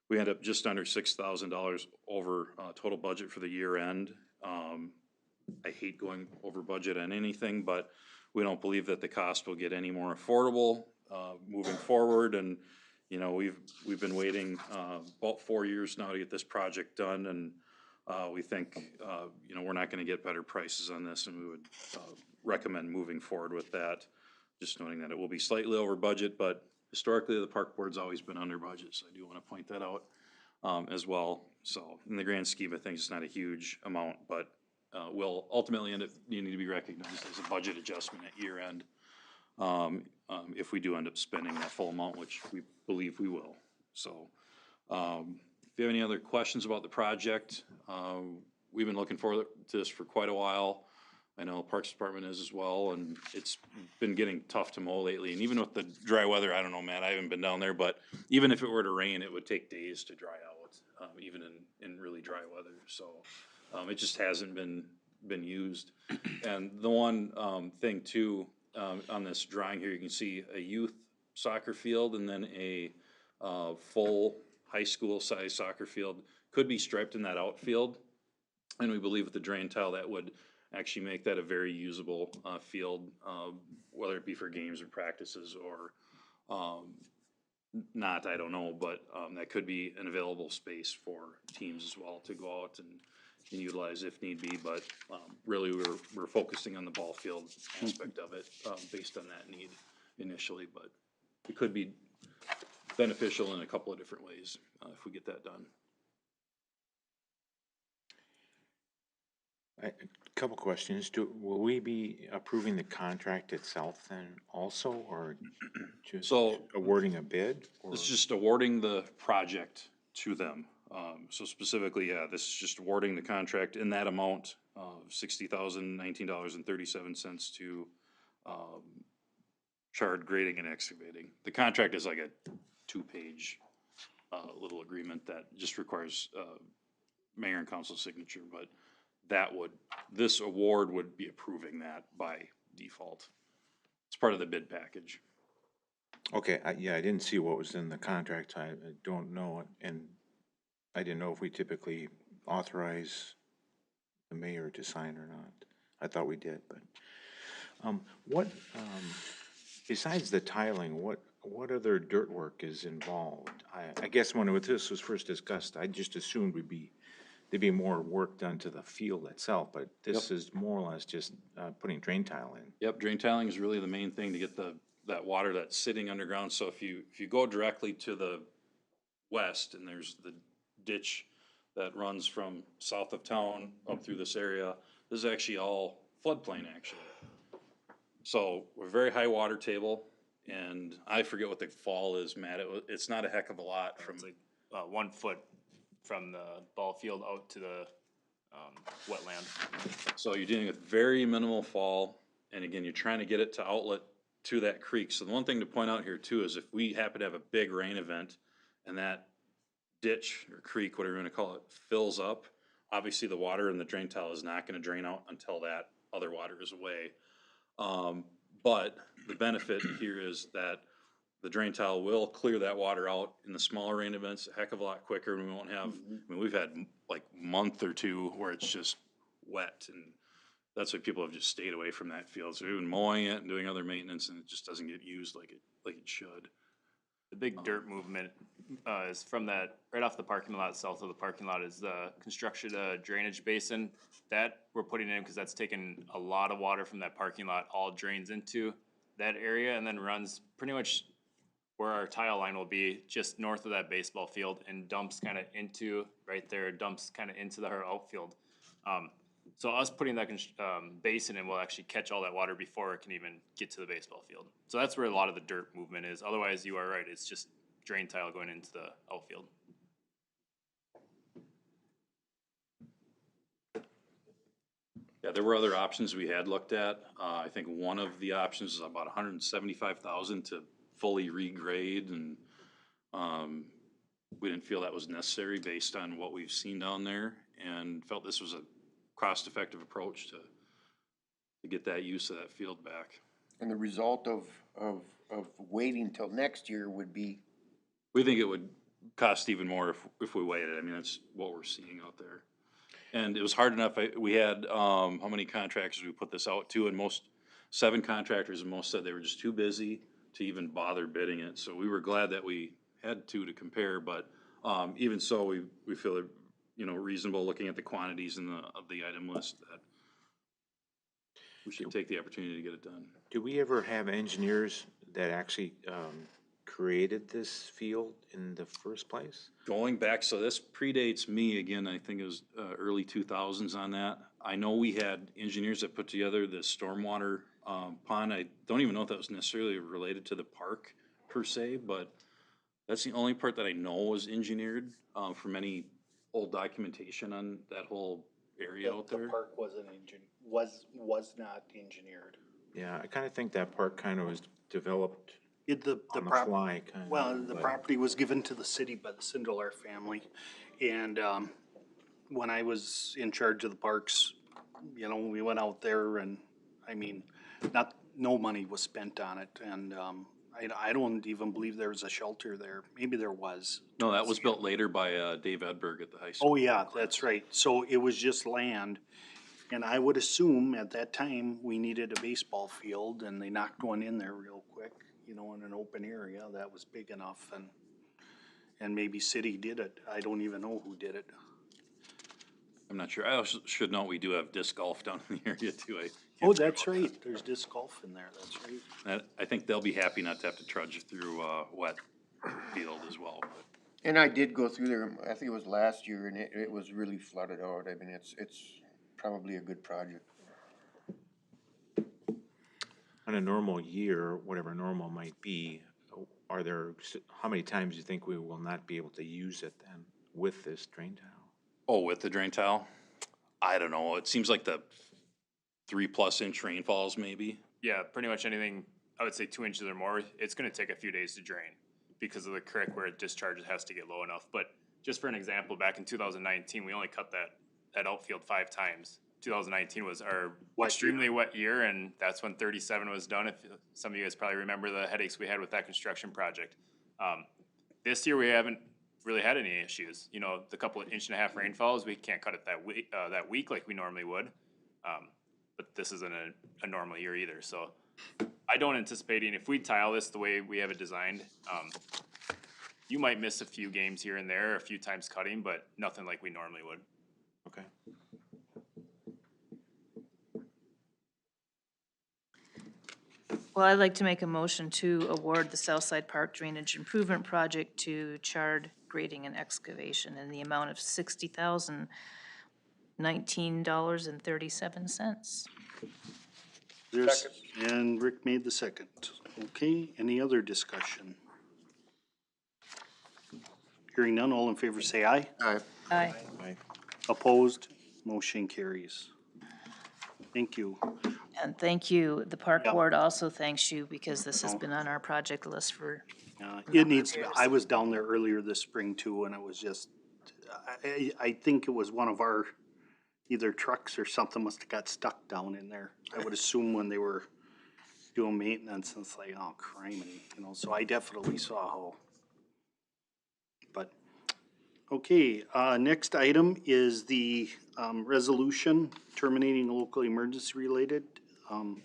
Speaker 4: we end up just under $6,000 over, total budget for the year end. I hate going over budget on anything, but we don't believe that the cost will get any more affordable, moving forward, and, we've been waiting, about 4 years now to get this project done, and, we think, we're not gonna get better prices on this, and we would, recommend moving forward with that. Just noting that it will be slightly over budget, but historically, the park board's always been under budget, so I do wanna point that out, as well. So in the grand scheme of things, it's not a huge amount, but, will ultimately end up needing to be recognized as a budget adjustment at year end, if we do end up spending that full amount, which we believe we will. So, if you have any other questions about the project, we've been looking forward to this for quite a while. I know Parks Department is as well, and it's been getting tough to mow lately. And even with the dry weather, I don't know, Matt, I haven't been down there, but even if it were to rain, it would take days to dry out, even in really dry weather. So, it just hasn't been used. And the one, thing too, on this drawing here, you can see a youth soccer field and then a, full high school size soccer field could be striped in that outfield. And we believe with the drain tile, that would actually make that a very usable, field, whether it be for games or practices or, not, I don't know, but, that could be an available space for teams as well to go out and utilize if need be, but, really we're focusing on the ball field aspect of it, based on that need initially, but it could be beneficial in a couple of different ways, if we get that done.
Speaker 2: A couple questions. Will we be approving the contract itself then also, or just
Speaker 4: So-
Speaker 2: awarding a bid? Or?
Speaker 4: It's just awarding the project to them. So specifically, yeah, this is just awarding the contract in that amount of $60,019.37 to, Chard Grading and Excavating. The contract is like a 2-page, little agreement that just requires, mayor and council signature, but this award would be approving that by default. It's part of the bid package.
Speaker 2: Okay, yeah, I didn't see what was in the contract. I don't know, and I didn't know if we typically authorize the mayor to sign or not. I thought we did, but, what, besides the tiling, what other dirt work is involved? I guess when this was first discussed, I just assumed there'd be more work done to the field itself, but this is more or less just, putting drain tile in.
Speaker 4: Yep, drain tiling is really the main thing to get that water that's sitting underground. So if you go directly to the west, and there's the ditch that runs from south of town up through this area, this is actually all floodplain, actually. So we're very high water table, and I forget what the fall is, Matt. It's not a heck of a lot from.
Speaker 7: It's like 1 foot from the ball field out to the wetland.
Speaker 4: So you're dealing with very minimal fall, and again, you're trying to get it to outlet to that creek. So the one thing to point out here too is if we happen to have a big rain event and that ditch or creek, whatever you want to call it, fills up, obviously the water in the drain tile is not going to drain out until that other water is away. But the benefit here is that the drain tile will clear that water out in the smaller rain events a heck of a lot quicker, and we won't have, I mean, we've had like month or two where it's just wet, and that's why people have just stayed away from that field. So we've been mowing it and doing other maintenance, and it just doesn't get used like it should.
Speaker 7: The big dirt movement is from that, right off the parking lot, south of the parking lot is the construction drainage basin. That we're putting in because that's taken a lot of water from that parking lot, all drains into that area and then runs pretty much where our tile line will be, just north of that baseball field, and dumps kind of into, right there, dumps kind of into our outfield. So us putting that basin in will actually catch all that water before it can even get to the baseball field. So that's where a lot of the dirt movement is. Otherwise, you are right, it's just drain tile going into the outfield.
Speaker 4: Yeah, there were other options we had looked at. I think one of the options is about $175,000 to fully regrade, and we didn't feel that was necessary based on what we've seen down there, and felt this was a cost-effective approach to get that use of that field back.
Speaker 10: And the result of waiting till next year would be?
Speaker 4: We think it would cost even more if we waited. I mean, that's what we're seeing out there. And it was hard enough. We had, how many contractors we put this out to, and 7 contractors, and most said they were just too busy to even bother bidding it. So we were glad that we had 2 to compare, but even so, we feel it, reasonable looking at the quantities of the item list that we should take the opportunity to get it done.
Speaker 2: Do we ever have engineers that actually created this field in the first place?
Speaker 4: Going back, so this predates me again, I think it was early 2000s on that. I know we had engineers that put together the stormwater pond. I don't even know if that was necessarily related to the park per se, but that's the only part that I know was engineered from any old documentation on that whole area out there.
Speaker 1: The park was not engineered.
Speaker 2: Yeah, I kind of think that park kind of was developed
Speaker 1: The
Speaker 2: on the fly, kind of.
Speaker 1: Well, the property was given to the city by the Sindelar family, and when I was in charge of the parks, we went out there, and I mean, no money was spent on it, and I don't even believe there was a shelter there. Maybe there was.
Speaker 4: No, that was built later by Dave Edberg at the high school.
Speaker 1: Oh, yeah, that's right. So it was just land, and I would assume at that time we needed a baseball field, and they knocked one in there real quick. In an open area that was big enough, and maybe city did it. I don't even know who did it.
Speaker 4: I'm not sure. I also should note we do have disc golf down in the area too.
Speaker 1: Oh, that's right. There's disc golf in there. That's right.
Speaker 4: I think they'll be happy not to have to trudge through wet field as well. But.
Speaker 10: And I did go through there, I think it was last year, and it was really flooded out. I mean, it's probably a good project.
Speaker 2: On a normal year, whatever normal might be, how many times do you think we will not be able to use it then with this drain tile?
Speaker 4: Oh, with the drain tile? I don't know, it seems like the 3+ inch rainfalls maybe.
Speaker 7: Yeah, pretty much anything, I would say 2 inches or more, it's gonna take a few days to drain because of the creek where it discharges has to get low enough. But just for an example, back in 2019, we only cut that outfield 5 times. 2019 was our extremely wet year, and that's when 37 was done. If some of you guys probably remember the headaches we had with that construction project. This year we haven't really had any issues. You know, the couple of 1.5-inch rainfalls, we can't cut it that week like we normally would. But this isn't a normal year either, so I don't anticipate, if we tile this the way we have it designed, you might miss a few games here and there, a few times cutting, but nothing like we normally would.
Speaker 2: Okay.
Speaker 9: Well, I'd like to make a motion to award the Southside Park Drainage Improvement Project to Chard Grading and Excavation in the amount of $60,019.37.
Speaker 5: There's, and Rick made the second. Okay, any other discussion? Hearing none, all in favor say aye.
Speaker 10: Aye.
Speaker 9: Aye.
Speaker 5: Opposed, motion carries. Thank you.
Speaker 9: And thank you. The park
Speaker 5: Yeah.
Speaker 9: board also thanks you because this has been on our project list for,
Speaker 5: It needs to be, I was down there earlier this spring too, and it was just, I think it was one of our, either trucks or something must have got stuck down in there. I would assume when they were doing maintenance, and it's like, oh, criminy, so I definitely saw how. But, okay, next item is the, resolution terminating local emergency related. Do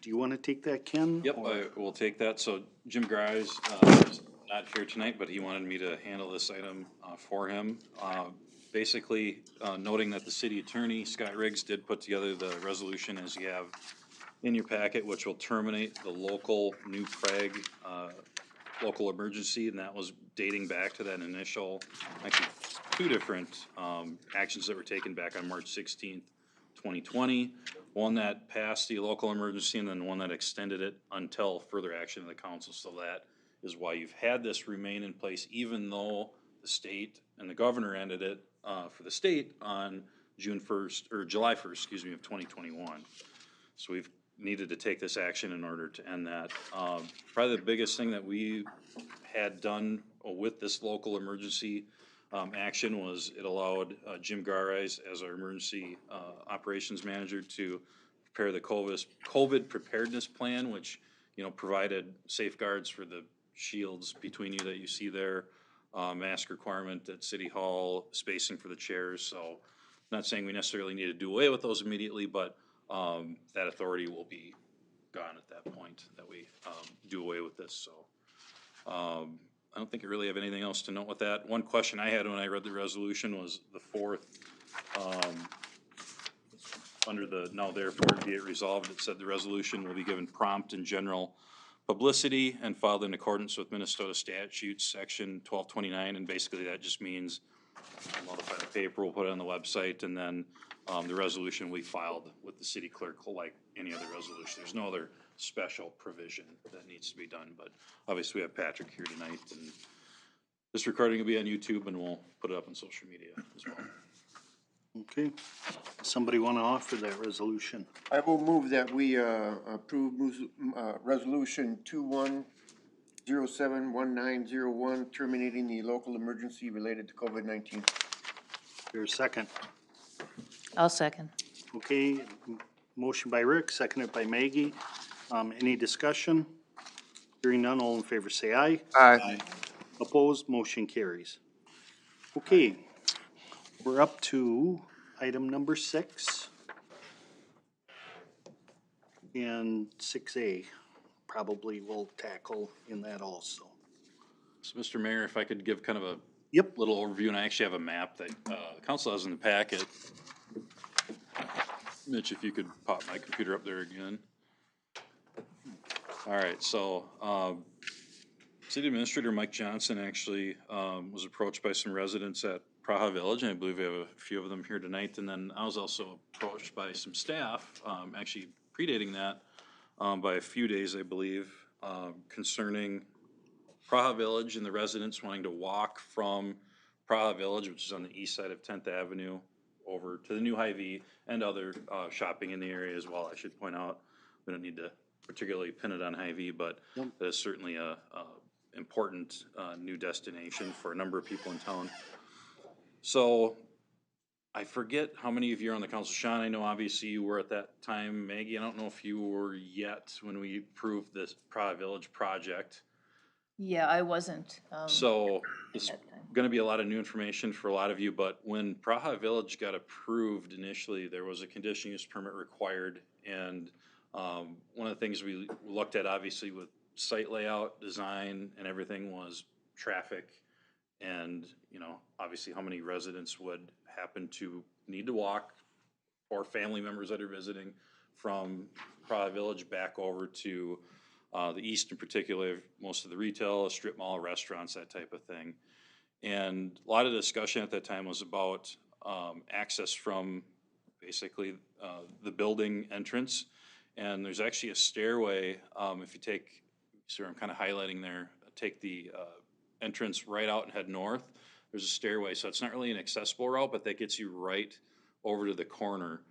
Speaker 5: you wanna take that, Ken?
Speaker 4: Yep,
Speaker 5: or-
Speaker 4: I will take that. So Jim Grise is not here tonight, but he wanted me to handle this item for him. Basically, noting that the city attorney, Scott Riggs, did put together the resolution as you have in your packet, which will terminate the local New Prague local emergency, and that was dating back to that initial, actually, 2 different actions that were taken back on March 16th, 2020. One that passed the local emergency and then one that extended it until further action of the council. So that is why you've had this remain in place, even though the state and the governor ended it for the state on July 1st, of 2021. So we've needed to take this action in order to end that. Probably the biggest thing that we had done with this local emergency action was it allowed Jim Garais as our emergency operations manager to prepare the COVID preparedness plan, which, provided safeguards for the shields between you that you see there, mask requirement at City Hall, spacing for the chairs. So not saying we necessarily need to do away with those immediately, but that authority will be gone at that point that we do away with this. So I don't think I really have anything else to note with that. One question I had when I read the resolution was the 4th, under the now therefore be it resolved, it said the resolution will be given prompt and general publicity and filed in accordance with Minnesota statutes, section 1229, and basically that just means we'll notify the paper, we'll put it on the website, and then the resolution we filed with the city clerk like any other resolution. There's no other special provision that needs to be done, but obviously we have Patrick here tonight, and this recording will be on YouTube, and we'll put it up on social media as well.
Speaker 5: Okay, somebody wanna offer that resolution?
Speaker 10: I will move that we, approve, resolution 21071901, terminating the local emergency related to COVID-19.
Speaker 5: There's a second.
Speaker 9: I'll second.
Speaker 5: Okay, motion by Rick, seconded by Maggie. Any discussion? Hearing none, all in favor say aye.
Speaker 10: Aye.
Speaker 5: Opposed, motion carries. Okay, we're up to item number 6. And 6A probably will tackle in that also.
Speaker 4: So, Mr. Mayor, if I could give kind of a
Speaker 5: Yep.
Speaker 4: little overview, and I actually have a map that the council has in the packet. Mitch, if you could pop my computer up there again. All right, so City Administrator Mike Johnson actually was approached by some residents at Prague Village, and I believe we have a few of them here tonight. And then I was also approached by some staff, actually predating that by a few days, I believe, concerning Prague Village and the residents wanting to walk from Prague Village, which is on the east side of 10th Avenue, over to the new Hy-Vee and other shopping in the area as well. I should point out, we don't need to particularly pin it on Hy-Vee, but that is certainly a important new destination for a number of people in town. So I forget how many of you are on the council. Sean, I know obviously you were at that time. Maggie, I don't know if you were yet when we approved this Prague Village project.
Speaker 9: Yeah, I wasn't.
Speaker 4: So it's
Speaker 9: at that time.
Speaker 4: gonna be a lot of new information for a lot of you, but when Praha Village got approved initially, there was a conditional use permit required. And one of the things we looked at, obviously, with site layout, design, and everything was traffic. And, you know, obviously how many residents would happen to need to walk, or family members that are visiting from Praha Village back over to the east in particular, most of the retail, strip mall, restaurants, that type of thing. And a lot of discussion at that time was about access from basically the building entrance. And there's actually a stairway, if you take, so I'm kind of highlighting there, take the entrance right out and head north, there's a stairway. So it's not really an accessible route, but that gets you right over to the corner.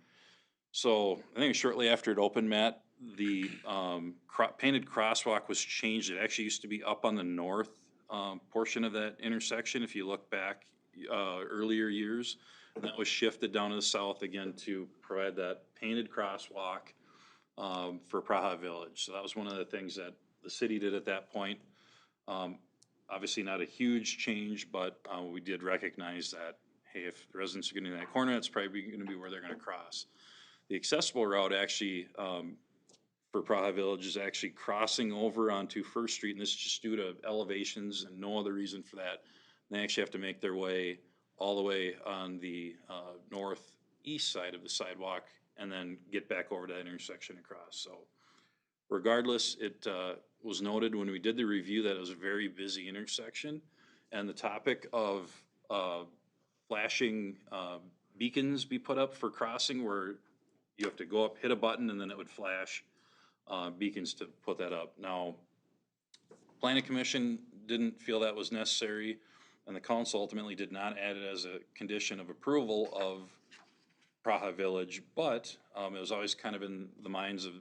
Speaker 4: So I think shortly after it opened, Matt, the painted crosswalk was changed. It actually used to be up on the north portion of that intersection, if you look back earlier years. And that was shifted down to the south again to provide that painted crosswalk for Praha Village. So that was one of the things that the city did at that point. Obviously not a huge change, but we did recognize that, hey, if the residents are getting in that corner, that's probably gonna be where they're gonna cross. The accessible route actually, for Praha Village, is actually crossing over onto First Street, and this is just due to elevations and no other reason for that. They actually have to make their way all the way on the northeast side of the sidewalk and then get back over to that intersection across. So regardless, it was noted when we did the review that it was a very busy intersection, and the topic of flashing beacons be put up for crossing, where you have to go up, hit a button, and then it would flash beacons to put that up. Now, Planning Commission didn't feel that was necessary, and the council ultimately did not add it as a condition of approval of Praha Village, but it was always kind of in the minds of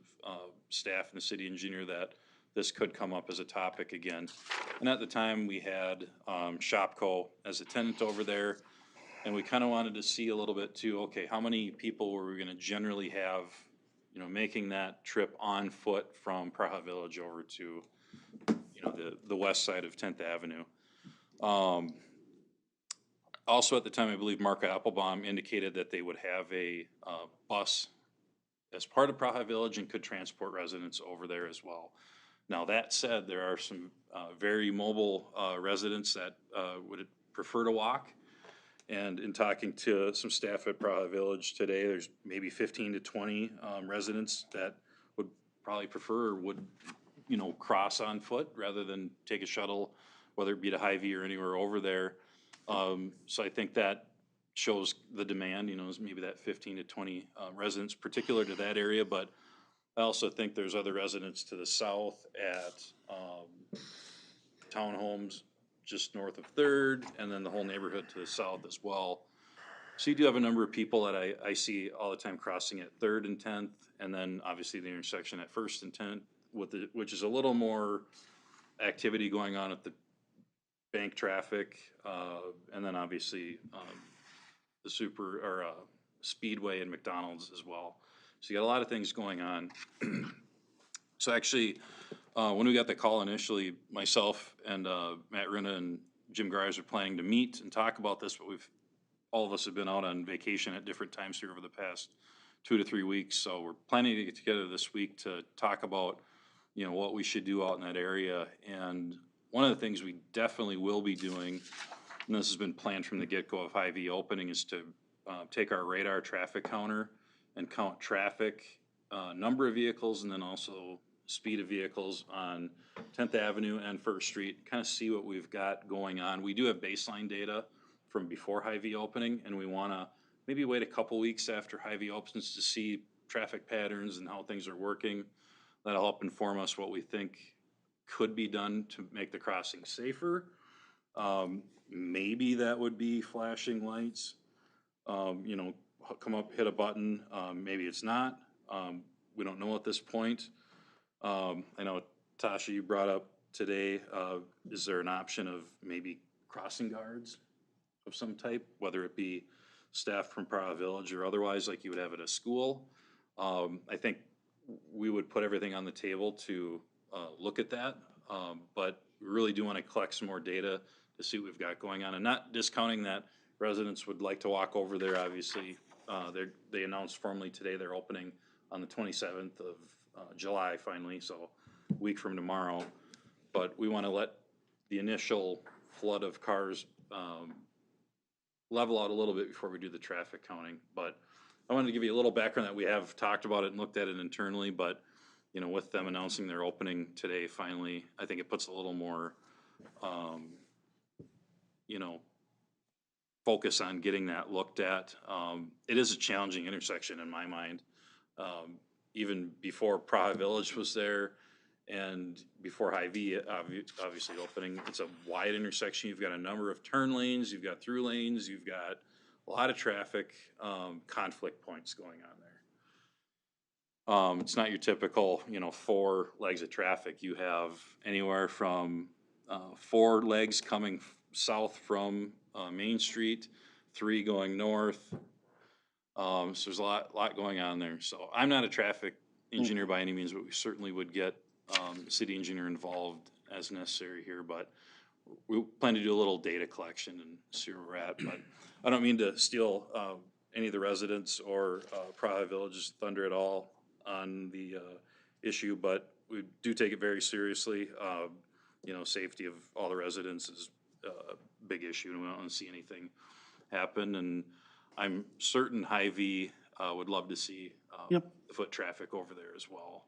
Speaker 4: staff and the city engineer that this could come up as a topic again. And at the time, we had Shopko as a tenant over there, and we kind of wanted to see a little bit too, okay, how many people were we gonna generally have, you know, making that trip on foot from Praha Village over to, you know, the west side of 10th Avenue. Also at the time, I believe Mark Applebaum indicated that they would have a bus as part of Praha Village and could transport residents over there as well. Now, that said, there are some very mobile residents that would prefer to walk. And in talking to some staff at Praha Village today, there's maybe 15 to 20 residents that would probably prefer or would, you know, cross on foot rather than take a shuttle, whether it be to Hy-Vee or anywhere over there. So I think that shows the demand, you know, is maybe that 15 to 20 residents particular to that area. But I also think there's other residents to the south at townhomes just north of Third, and then the whole neighborhood to the south as well. So you do have a number of people that I see all the time crossing at Third and 10th, and then obviously the intersection at First and 10th, which is a little more activity going on at the bank traffic, and then obviously the Speedway and McDonald's as well. So you got a lot of things going on. So actually, when we got the call initially, myself and Matt Rinna and Jim Grimes were planning to meet and talk about this, but all of us have been out on vacation at different times here over the past 2 to 3 weeks. So we're planning to get together this week to talk about, you know, what we should do out in that area. And one of the things we definitely will be doing, and this has been planned from the get-go of Hy-Vee opening, is to take our radar traffic counter and count traffic, number of vehicles, and then also speed of vehicles on 10th Avenue and First Street, kind of see what we've got going on. We do have baseline data from before Hy-Vee opening, and we want to maybe wait a couple weeks after Hy-Vee opens to see traffic patterns and how things are working. That'll help inform us what we think could be done to make the crossing safer. Maybe that would be flashing lights. You know, come up, hit a button, maybe it's not. We don't know at this point. I know, Tasha, you brought up today, is there an option of maybe crossing guards of some type, whether it be staff from Prague Village or otherwise, like you would have at a school? I think we would put everything on the table to look at that, but we really do want to collect some more data to see what we've got going on, and not discounting that residents would like to walk over there. Obviously, they announced formally today they're opening on the 27th of July finally, so a week from tomorrow. But we want to let the initial flood of cars level out a little bit before we do the traffic counting. But I wanted to give you a little background that we have talked about it and looked at it internally, but you know, with them announcing their opening today finally, I think it puts a little more, you know, focus on getting that looked at. It is a challenging intersection in my mind. Even before Prague Village was there and before Hy-Vee obviously opening, it's a wide intersection. You've got a number of turn lanes, you've got through lanes, you've got a lot of traffic, conflict points going on there. It's not your typical, you know, 4 legs of traffic. You have anywhere from 4 legs coming south from Main Street, 3 going north. So there's a lot going on there. So I'm not a traffic engineer by any means, but we certainly would get the city engineer involved as necessary here. But we plan to do a little data collection and see where we're at. But I don't mean to steal any of the residents or Prague Village's thunder at all on the issue, but we do take it very seriously. You know, safety of all the residents is a big issue, and we don't want to see anything happen. And I'm certain Hy-Vee would love to see the foot traffic over there as well.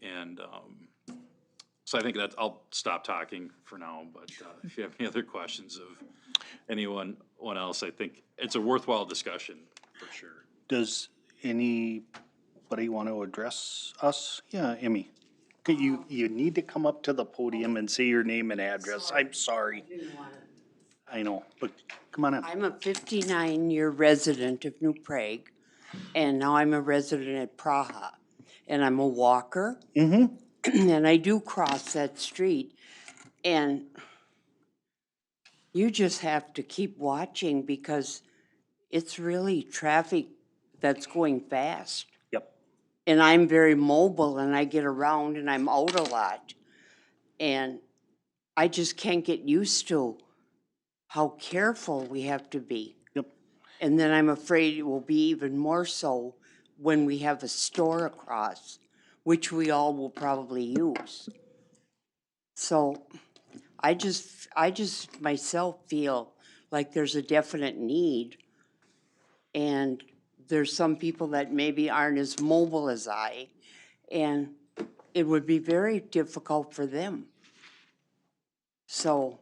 Speaker 4: And so I think that I'll stop talking for now, but if you have any other questions of anyone else, I think it's a worthwhile discussion for sure.
Speaker 5: Does anybody want to address us? Yeah, Emmy. Okay, you need to come up to the podium and say your name and address. I'm sorry. I know, but come on up.
Speaker 11: I'm a 59-year resident of New Prague, and now I'm a resident at Prague. And I'm a walker, and I do cross that street. And you just have to keep watching because it's really traffic that's going fast.
Speaker 5: Yep.
Speaker 11: And I'm very mobile, and I get around, and I'm out a lot. And I just can't get used to how careful we have to be.
Speaker 5: Yep.
Speaker 11: And then I'm afraid it will be even more so when we have a store across, which we all will probably use. So I just myself feel like there's a definite need, and there's some people that maybe aren't as mobile as I, and it would be very difficult for them. So.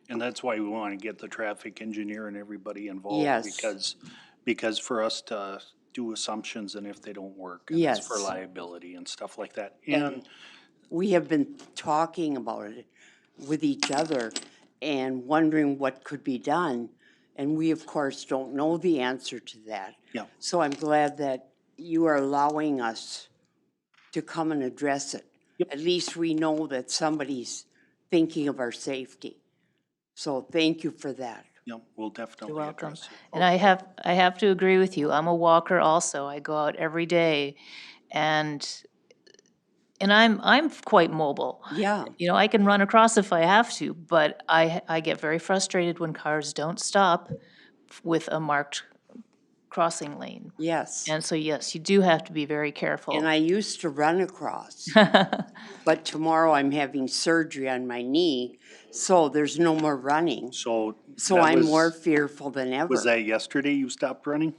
Speaker 5: And that's why we want to get the traffic engineer and everybody involved.
Speaker 11: Yes.
Speaker 5: Because for us to do assumptions and if they don't work. And
Speaker 11: Yes.
Speaker 5: it's for liability and stuff like that.
Speaker 11: And we have been talking about it with each other and wondering what could be done. And we, of course, don't know the answer to that.
Speaker 5: Yeah.
Speaker 11: So I'm glad that you are allowing us to come and address it.
Speaker 5: Yep.
Speaker 11: At least we know that somebody's thinking of our safety. So thank you for that.
Speaker 5: Yeah, we'll definitely
Speaker 9: You're welcome.
Speaker 5: address it.
Speaker 9: And I have to agree with you. I'm a walker also. I go out every day, and I'm quite mobile.
Speaker 11: Yeah.
Speaker 9: You know, I can run across if I have to, but I get very frustrated when cars don't stop with a marked crossing lane.
Speaker 11: Yes.
Speaker 9: And so, yes, you do have to be very careful.
Speaker 11: And I used to run across, but tomorrow I'm having surgery on my knee, so there's no more running.
Speaker 5: So
Speaker 11: I'm more fearful than ever.
Speaker 5: Was that yesterday you stopped running?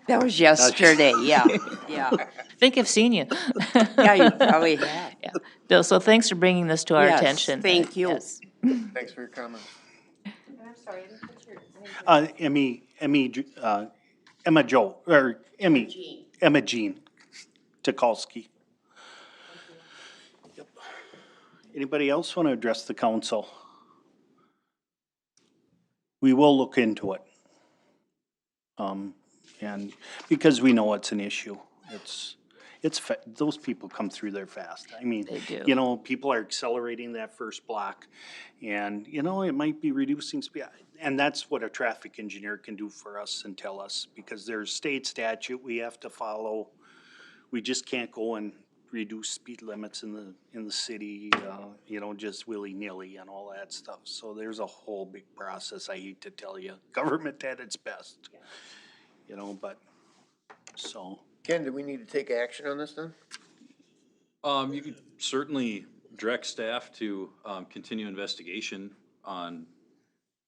Speaker 11: That was yesterday, yeah, yeah.
Speaker 9: I think I've seen you.
Speaker 11: Yeah, you probably have.
Speaker 9: Yeah. Bill, so thanks for bringing this to our
Speaker 11: Yes,
Speaker 9: attention.
Speaker 11: thank you.
Speaker 9: Yes.
Speaker 10: Thanks for your comment.
Speaker 11: I'm sorry, I didn't put your.
Speaker 5: Emma Jean Tukalski. Yep. Anybody else want to address the council? We will look into it. And because we know it's an issue, those people come through there fast. I mean,
Speaker 9: They do.
Speaker 5: you know, people are accelerating that first block and, you know, it might be reducing speed. And that's what a traffic engineer can do for us and tell us, because there's state statute we have to follow. We just can't go and reduce speed limits in the city, you know, just willy-nilly and all that stuff. So there's a whole big process. I hate to tell you, government at its best, you know, but, so.
Speaker 10: Ken, do we need to take action on this then?
Speaker 4: You could certainly direct staff to, continue investigation on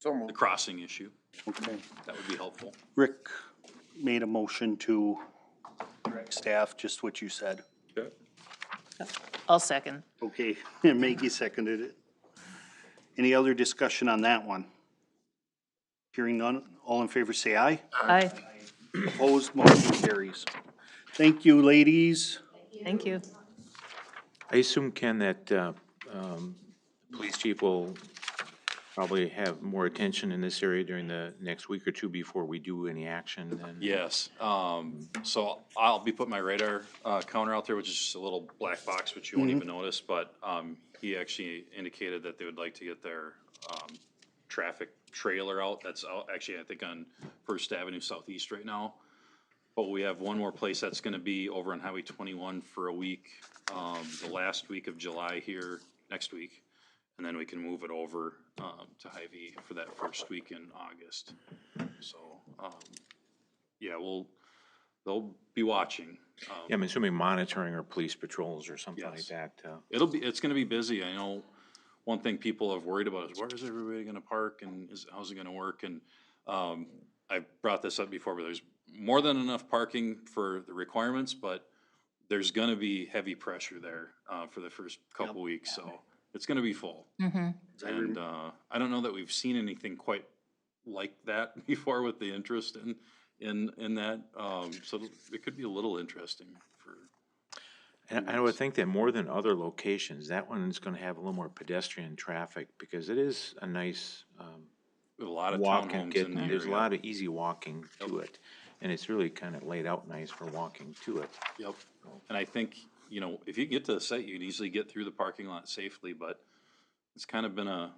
Speaker 10: So
Speaker 4: the
Speaker 10: moved.
Speaker 4: crossing issue.
Speaker 5: Okay.
Speaker 4: That would be helpful.
Speaker 5: Rick made a motion to direct staff, just what you said.
Speaker 4: Okay.
Speaker 9: I'll second.
Speaker 5: Okay, and Maggie seconded it. Any other discussion on that one? Hearing none, all in favor say aye.
Speaker 9: Aye.
Speaker 5: Opposed, motion carries. Thank you, ladies.
Speaker 9: Thank you.
Speaker 2: I assume, Ken, that police chief will probably have more attention in this area during the next week or two before we do any action then?
Speaker 4: Yes, so I'll be putting my radar, counter out there, which is just a little black box, which you won't even notice, but, he actually indicated that they would like to get their, traffic trailer out. That's out, actually, I think on First Avenue Southeast right now. But we have one more place that's gonna be over on Highway 21 for a week, the last week of July here, next week. And then we can move it over, to Hy-Vee for that first week in August. So, yeah, they'll be watching.
Speaker 2: Yeah, I'm assuming monitoring or police patrols or something like
Speaker 4: Yes.
Speaker 2: that.
Speaker 4: It's gonna be busy. I know one thing people have worried about is where is everybody gonna park and how's it gonna work? And, I've brought this up before, but there's more than enough parking for the requirements, but there's gonna be heavy pressure there, for the first couple weeks, so it's gonna be full. And, I don't know that we've seen anything quite like that before with the interest in that, so it could be a little interesting for.
Speaker 2: And I would think that more than other locations, that one is gonna have a little more pedestrian traffic because it is a nice,
Speaker 4: A lot of
Speaker 2: walk and
Speaker 4: townhomes
Speaker 2: get,
Speaker 4: in the
Speaker 2: there's a
Speaker 4: area.
Speaker 2: lot of easy walking to it. And it's really kind of laid out nice for walking to it.
Speaker 4: Yep, and I think, you know, if you get to the site, you can easily get through the parking lot safely, but it's kind of been a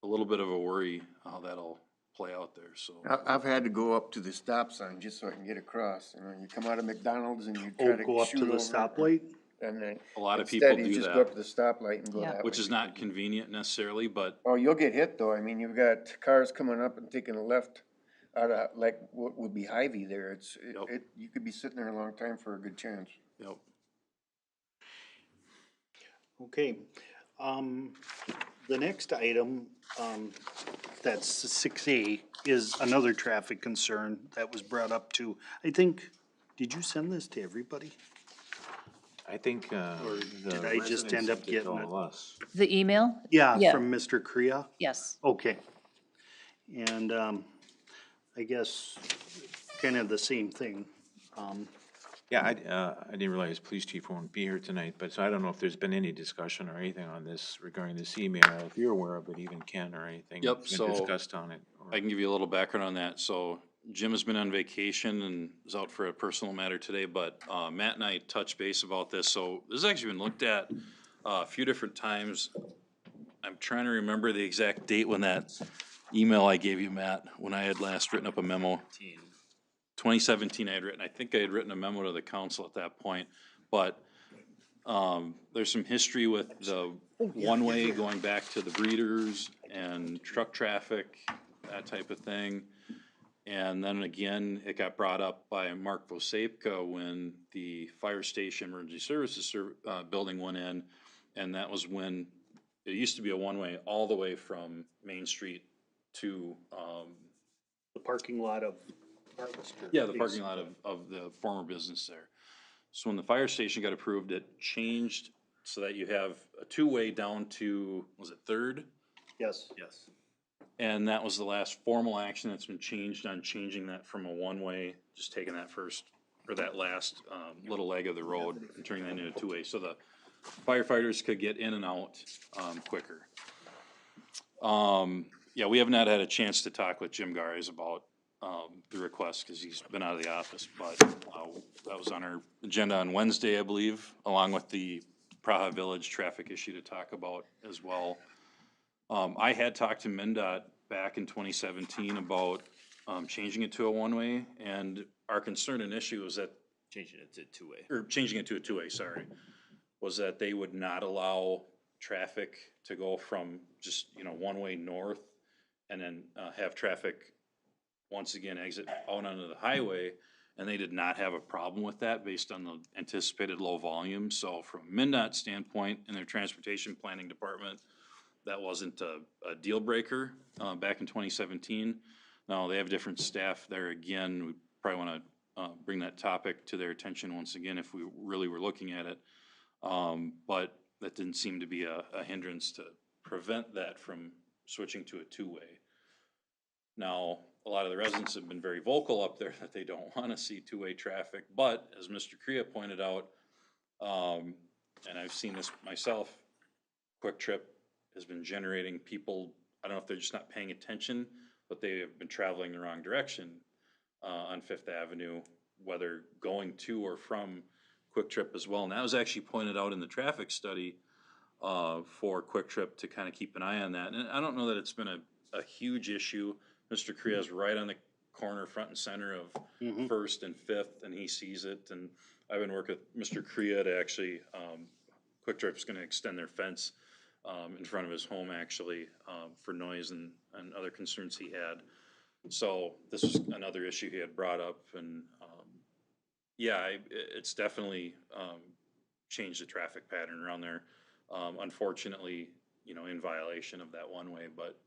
Speaker 4: little bit of a worry how that'll play out there, so.
Speaker 10: I've had to go up to the stop sign just so I can get across. You know, you come out of McDonald's and you try to
Speaker 5: Go up to
Speaker 10: shoot
Speaker 5: the
Speaker 10: over.
Speaker 5: stoplight?
Speaker 10: And then
Speaker 4: A lot of people
Speaker 10: instead you
Speaker 4: do
Speaker 10: just go up
Speaker 4: that,
Speaker 10: to the stoplight and go
Speaker 9: Yeah.
Speaker 10: that way.
Speaker 4: which is not convenient necessarily, but
Speaker 10: Oh, you'll get hit though. I mean, you've got cars coming up and taking a left out of, like, what would be Hy-Vee there.
Speaker 4: Yep.
Speaker 10: You could be sitting there a long time for a good chance.
Speaker 4: yep.
Speaker 5: Okay, the next item, that's 6A, is another traffic concern that was brought up to, I think, did you send this to everybody?
Speaker 2: I think,
Speaker 5: did I just end up getting it?
Speaker 2: all us.
Speaker 9: The email?
Speaker 5: Yeah,
Speaker 9: Yeah.
Speaker 5: from Mr. Kriya?
Speaker 9: Yes.
Speaker 5: Okay. And, I guess kind of the same thing.
Speaker 2: Yeah, I didn't realize police chief won't be here tonight, but so I don't know if there's been any discussion or anything on this regarding this email, if you're aware of it, even Ken or anything.
Speaker 4: Yep,
Speaker 2: that's been
Speaker 4: so
Speaker 2: discussed on it. or-
Speaker 4: I can give you a little background on that. So Jim has been on vacation and is out for a personal matter today, but Matt and I touched base about this. So this has actually been looked at a few different times. I'm trying to remember the exact date when that email I gave you, Matt, when I had last written up a memo. 2017 I think I had written a memo to the council at that point, but there's some history with the one-way going back to the breeders and truck traffic, that type of thing. And then again, it got brought up by Mark Vosapka when the fire station emergency services building went in, and that was when it used to be a one-way all the way from Main Street to,
Speaker 5: The parking lot of Harvester.
Speaker 4: yeah, the parking lot of the former business there. So when the fire station got approved, it changed so that you have a two-way down to, was it Third?
Speaker 5: Yes.
Speaker 4: Yes. And that was the last formal action that's been changed on changing that from a one-way, just taking that first, or that last, little leg of the road and turning that into a two-way, so the firefighters could get in and out, quicker. Yeah, we have not had a chance to talk with Jim Gares about, the request, cause he's been out of the office, but, that was on our agenda on Wednesday, I believe, along with the Praha Village traffic issue to talk about as well. I had talked to MnDOT back in 2017 about, changing it to a one-way, and our concern and issue was that,
Speaker 5: Changing it to two-way.
Speaker 4: or changing it to a two-way, sorry, was that they would not allow traffic to go from just, one-way north and then, have traffic once again exit out onto the highway, and they did not have a problem with that based on the anticipated low volume. So from MnDOT's standpoint in their transportation planning department, that wasn't a deal breaker, back in 2017. Now, they have different staff there again. We probably wanna, bring that topic to their attention once again if we really were looking at it. But that didn't seem to be a hindrance to prevent that from switching to a two-way. Now, a lot of the residents have been very vocal up there that they don't wanna see two-way traffic, but as Mr. Krea pointed out, and I've seen this myself, Quick Trip has been generating people, I don't know if they're just not paying attention, but they have been traveling the wrong direction, on Fifth Avenue, whether going to or from Quick Trip as well. And that was actually pointed out in the traffic study, for Quick Trip to kind of keep an eye on that. And I don't know that it's been a huge issue. Mr. Krea is right on the corner, front and center of First and Fifth, and he sees it. And I've been working with Mr. Krea to actually, Quick Trip's gonna extend their fence, in front of his home actually, for noise and other concerns he had. So this was another issue he had brought up, and, yeah, it's definitely, changed the traffic pattern around there. Unfortunately, in violation of that one way, but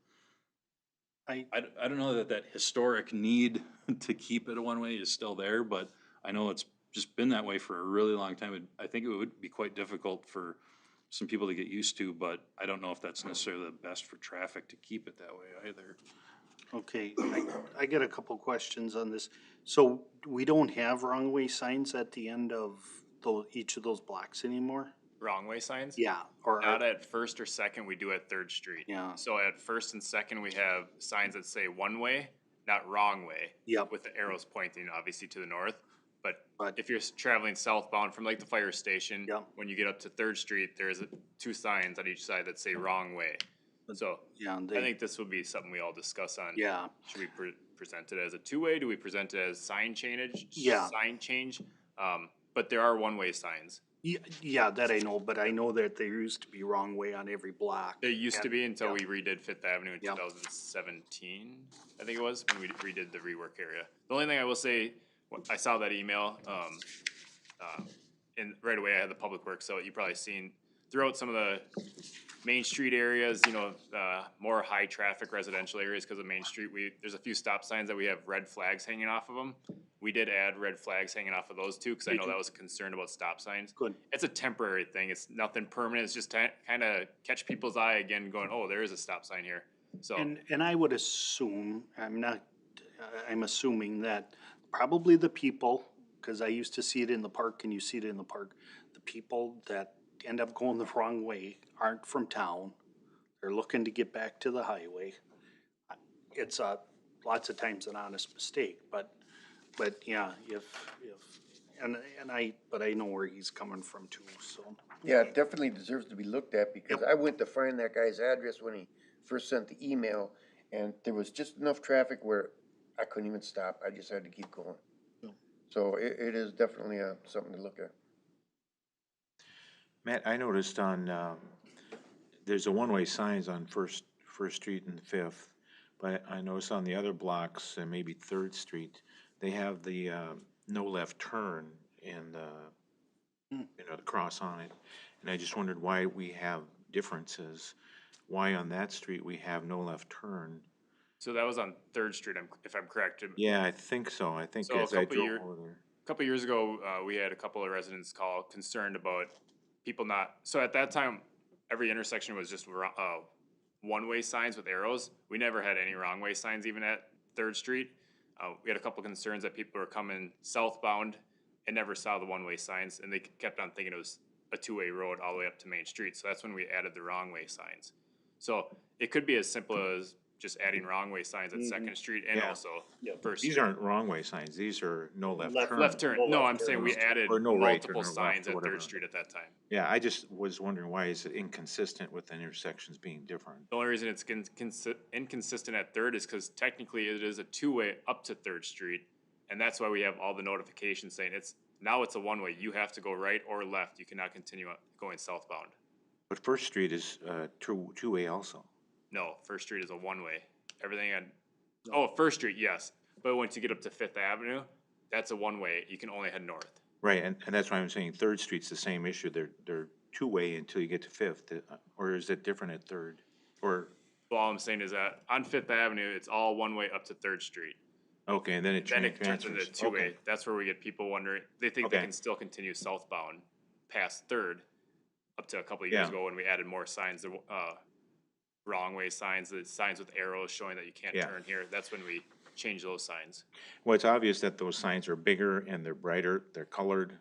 Speaker 4: I don't know that historic need to keep it a one way is still there, but I know it's just been that way for a really long time. I think it would be quite difficult for some people to get used to, but I don't know if that's necessarily the best for traffic to keep it that way either.
Speaker 5: Okay, I got a couple questions on this. So we don't have wrong way signs at the end of each of those blocks anymore?
Speaker 7: Wrong way signs?
Speaker 5: Yeah, or,
Speaker 7: Not at First or Second, we do at Third Street.
Speaker 5: Yeah.
Speaker 7: So at First and Second, we have signs that say one way, not wrong way.
Speaker 5: Yep.
Speaker 7: With the arrows pointing obviously to the north. But
Speaker 5: But-
Speaker 7: if you're traveling southbound from like the fire station,
Speaker 5: Yep.
Speaker 7: when you get up to Third Street, there's two signs on each side that say wrong way. So
Speaker 5: yeah,
Speaker 7: I think this would be something we all discuss on.
Speaker 5: yeah,
Speaker 7: Should we present it as a two-way? Do we present it as sign change?
Speaker 5: Yeah.
Speaker 7: Sign change? But there are one-way signs.
Speaker 5: yeah, that I know, but I know that there used to be wrong way on every block.
Speaker 7: There used to
Speaker 5: And-
Speaker 7: be until
Speaker 5: yeah.
Speaker 7: we redid Fifth Avenue in
Speaker 5: Yep.
Speaker 7: 2017, I think it was, when we redid the rework area. The only thing I will say, I saw that email, and right away I had the public works, so you probably seen throughout some of the Main Street areas, more high traffic residential areas because of Main Street, there's a few stop signs that we have red flags hanging off of them. We did add red flags hanging off of those too, because I know that was a concern about stop signs.
Speaker 5: Good.
Speaker 7: It's a temporary thing. It's nothing permanent. It's just kind of catch people's eye again, going, oh, there is a stop sign here. So
Speaker 5: And I would assume, I'm assuming that probably the people, cause I used to see it in the park and you see it in the park, the people that end up going the wrong way aren't from town. They're looking to get back to the highway. It's lots of times an honest mistake, but yeah, but I know where he's coming from too, so.
Speaker 10: Yeah, it definitely deserves to be looked at, because I went to find that guy's address when he first sent the email, and there was just enough traffic where I couldn't even stop, I just had to keep going. So it is definitely something to look at.
Speaker 2: Matt, I noticed there's a one-way signs on First Street and Fifth, but I noticed on the other blocks, and maybe Third Street, they have the no left turn and the cross on it. And I just wondered why we have differences. Why on that street we have no left turn?
Speaker 7: So that was on Third Street, if I'm correct.
Speaker 2: Yeah, I think so. I think
Speaker 7: So
Speaker 2: as I drove over there.
Speaker 7: A couple years ago, we had a couple of residents call concerned about people not, so at that time, every intersection was just one-way signs with arrows. We never had any wrong-way signs even at Third Street. We had a couple concerns that people were coming southbound and never saw the one-way signs, and they kept on thinking it was a two-way road all the way up to Main Street. So that's when we added the wrong-way signs. So it could be as simple as just adding wrong way signs at Second Street and
Speaker 2: Yeah.
Speaker 7: also First
Speaker 2: These
Speaker 7: Street.
Speaker 2: aren't wrong way signs, these are no left turn.
Speaker 7: Left turn, no, I'm saying we added
Speaker 2: Or no right or
Speaker 7: multiple
Speaker 2: no left
Speaker 7: signs
Speaker 2: or
Speaker 7: at
Speaker 2: whatever.
Speaker 7: Third Street at that time.
Speaker 2: Yeah, I just was wondering why is it inconsistent with the intersections being different?
Speaker 7: The only reason it's inconsistent at Third is because technically it is a two-way up to Third Street. And that's why we have all the notifications saying now it's a one-way. You have to go right or left. You cannot continue going southbound.
Speaker 2: But First Street is, two-way also.
Speaker 7: No, First Street is a one-way. Everything First Street, yes. But once you get up to Fifth Avenue, that's a one-way. You can only head north.
Speaker 2: Right, and that's why I'm saying Third Street's the same issue, they're two-way until you get to Fifth, or is it different at Third? Or,
Speaker 7: So all I'm saying is that on Fifth Avenue, it's all one-way up to Third Street.
Speaker 2: okay, and then it
Speaker 7: Then it turns
Speaker 2: transfers.
Speaker 7: into two-way.
Speaker 2: Okay.
Speaker 7: That's where we get people wondering, they think they
Speaker 2: Okay.
Speaker 7: can still continue southbound past Third up to a couple of years
Speaker 2: Yeah.
Speaker 7: ago when we added more signs, the wrong way signs, the signs with arrows showing that you can't
Speaker 2: Yeah.
Speaker 7: turn here. That's when we changed those signs.
Speaker 2: Well, it's obvious that those signs are bigger and they're brighter, they're colored,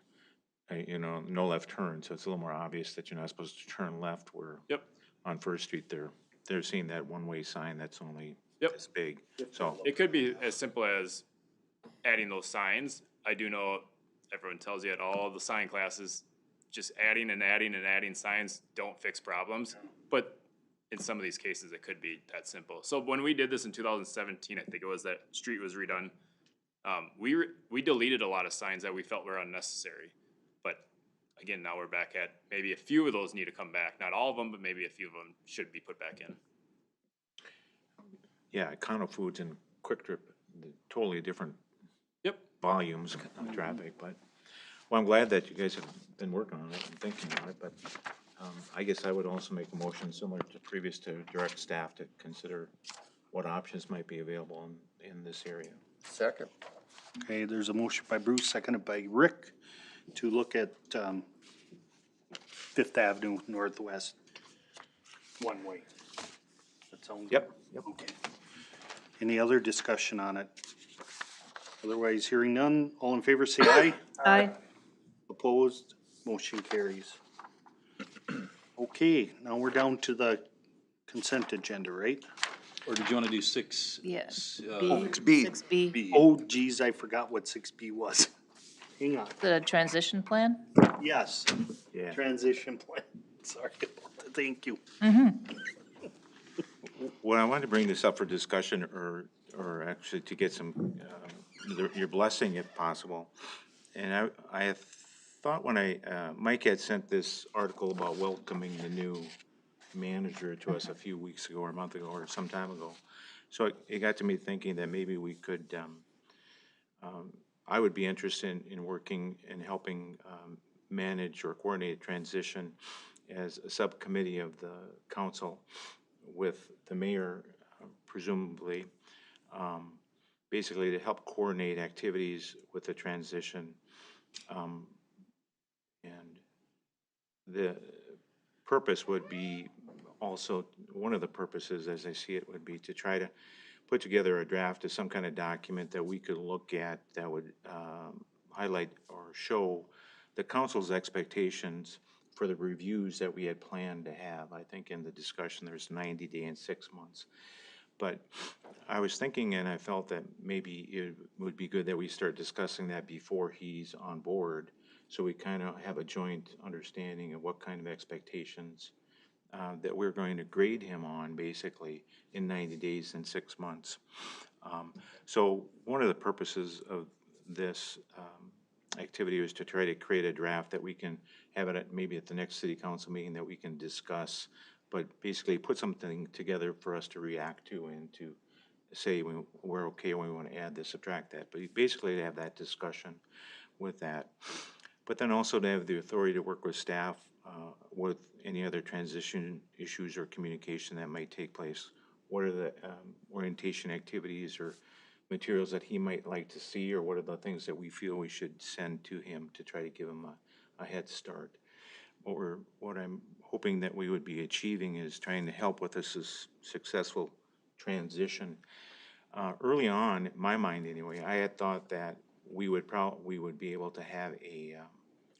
Speaker 2: no left turn, so it's a little more obvious that you're not supposed to turn left where
Speaker 7: Yep.
Speaker 2: on First Street, they're seeing that one-way sign that's only
Speaker 7: Yep.
Speaker 2: this big, so.
Speaker 7: It could be as simple as adding those signs. I do know everyone tells you at all the sign classes, just adding and adding and adding signs don't fix problems. But in some of these cases, it could be that simple. So when we did this in 2017, I think it was that street was redone. We deleted a lot of signs that we felt were unnecessary. But again, now we're back at maybe a few of those need to come back. Not all of them, but maybe a few of them should be put back in.
Speaker 2: Yeah, Econo Foods and Quick Trip, totally different
Speaker 7: Yep.
Speaker 2: volumes of traffic, but, well, I'm glad that you guys have been working on it and thinking about it, but, I guess I would also make a motion similar to previous to direct staff to consider what options might be available in this area.
Speaker 10: Second.
Speaker 5: Okay, there's a motion by Bruce, seconded by Rick, to look at, Fifth Avenue Northwest, one way. That sounds.
Speaker 2: Yep.
Speaker 5: Okay. Any other discussion on it? Otherwise, hearing none, all in favor say aye.
Speaker 9: Aye.
Speaker 5: Opposed, motion carries. Okay, now we're down to the consent agenda, right?
Speaker 4: Or did you wanna do six?
Speaker 9: Yes.
Speaker 3: B.
Speaker 9: 6B,
Speaker 5: Oh geez, I forgot what 6B was. Hang on,
Speaker 9: the transition plan?
Speaker 5: yes,
Speaker 2: Yeah.
Speaker 5: transition plan, sorry about that, thank you.
Speaker 2: Well, I wanted to bring this up for discussion or actually to get some, your blessing if possible. And I have thought when Mike had sent this article about welcoming the new manager to us a few weeks ago or a month ago or some time ago. So it got to me thinking that maybe we could, I would be interested in working and helping manage or coordinate transition as a subcommittee of the council with the mayor, presumably, basically to help coordinate activities with the transition. And the purpose would be also, one of the purposes, as I see it, would be to try to put together a draft of some kind of document that we could look at that would highlight or show the council's expectations for the reviews that we had planned to have. I think in the discussion, there's 90 days and 6 months. But I was thinking, and I felt that maybe it would be good that we start discussing that before he's on board, so we kind of have a joint understanding of what kind of expectations that we're going to grade him on, basically, in 90 days and 6 months. So one of the purposes of this activity was to try to create a draft that we can have it maybe at the next city council meeting that we can discuss, but basically put something together for us to react to and to say we're okay when we want to add this, subtract that. But basically to have that discussion with that. But then also to have the authority to work with staff with any other transition issues or communication that might take place. What are the orientation activities or materials that he might like to see, or what are the things that we feel we should send to him to try to give him a head start? What I'm hoping that we would be achieving is trying to help with this successful transition. Early on, in my mind anyway, I had thought that we would be able to have a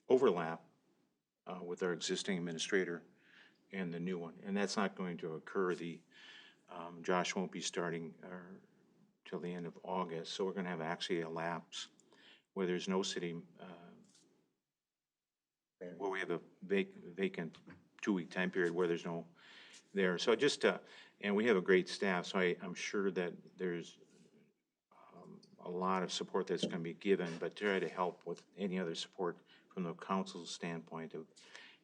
Speaker 2: overlap with our existing administrator and the new one, and that's not going to occur. The Josh won't be starting till the end of August, so we're gonna have actually a lapse where there's no city, where we have a vacant 2-week time period where there's no there. So just, and we have a great staff, so I'm sure that there's a lot of support that's gonna be given, but try to help with any other support from the council's standpoint of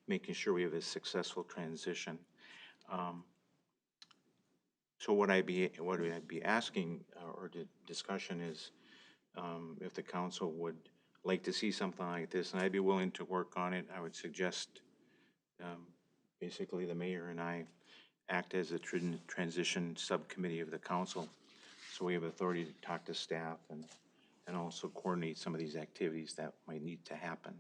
Speaker 2: making sure we have a successful transition. So what I'd be asking, or the discussion is, if the council would like to see something like this, and I'd be willing to work on it, I would suggest, basically the mayor and I act as a transition subcommittee of the council. So we have authority to talk to staff and also coordinate some of these activities that might need to happen.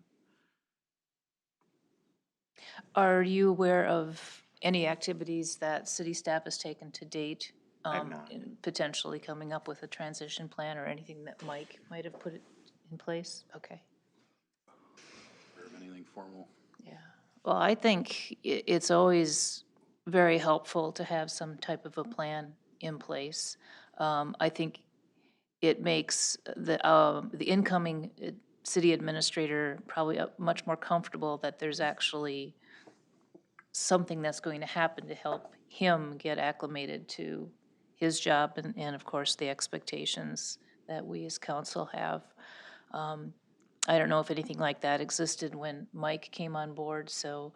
Speaker 9: Are you aware of any activities that city staff has taken to date?
Speaker 2: I'm not.
Speaker 9: In potentially coming up with a transition plan or anything that Mike might have put in place? Okay.
Speaker 4: Or anything formal.
Speaker 9: Yeah. Well, I think it's always very helpful to have some type of a plan in place. I think it makes the incoming city administrator probably much more comfortable that there's actually something that's going to happen to help him get acclimated to his job and of course, the expectations that we as council have. I don't know if anything like that existed when Mike came on board, so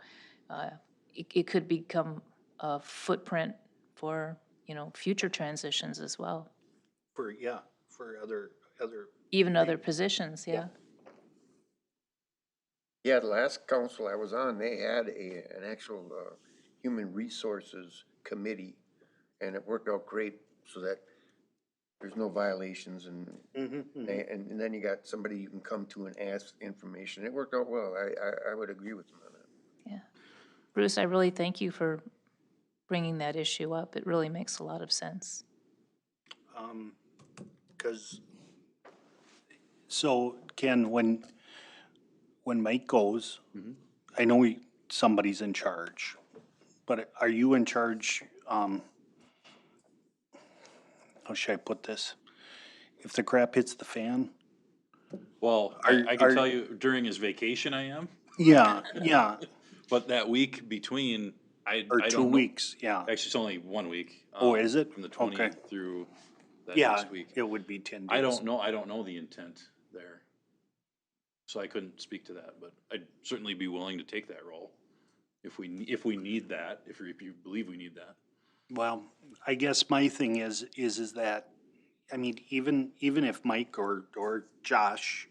Speaker 9: it could become a footprint for, future transitions as well.
Speaker 5: For other,
Speaker 9: Even other positions, yeah.
Speaker 10: Yeah, the last council I was on, they had an actual, human resources committee, and it worked out great so that there's no violations and, and then you got somebody you can come to and ask information. It worked out well. I would agree with them on that.
Speaker 9: Yeah. Bruce, I really thank you for bringing that issue up. It really makes a lot of sense.
Speaker 5: So Ken, when Mike goes, I know somebody's in charge, but are you in charge, how should I put this? If the crap hits the fan?
Speaker 4: Well, I can tell you during his vacation I am,
Speaker 5: Yeah,
Speaker 4: but that week between, I
Speaker 5: or
Speaker 4: don't
Speaker 5: 2
Speaker 4: know.
Speaker 5: weeks, yeah.
Speaker 4: Actually, it's only 1 week.
Speaker 5: Oh, is it?
Speaker 4: From the
Speaker 5: Okay.
Speaker 4: 20th through that
Speaker 5: Yeah,
Speaker 4: next week.
Speaker 5: it would be 10 days.
Speaker 4: I don't know the intent there. So I couldn't speak to that, but I'd certainly be willing to take that role if we need that, if you believe we need that.
Speaker 5: Well, I guess my thing is that, I mean, even if Mike or Josh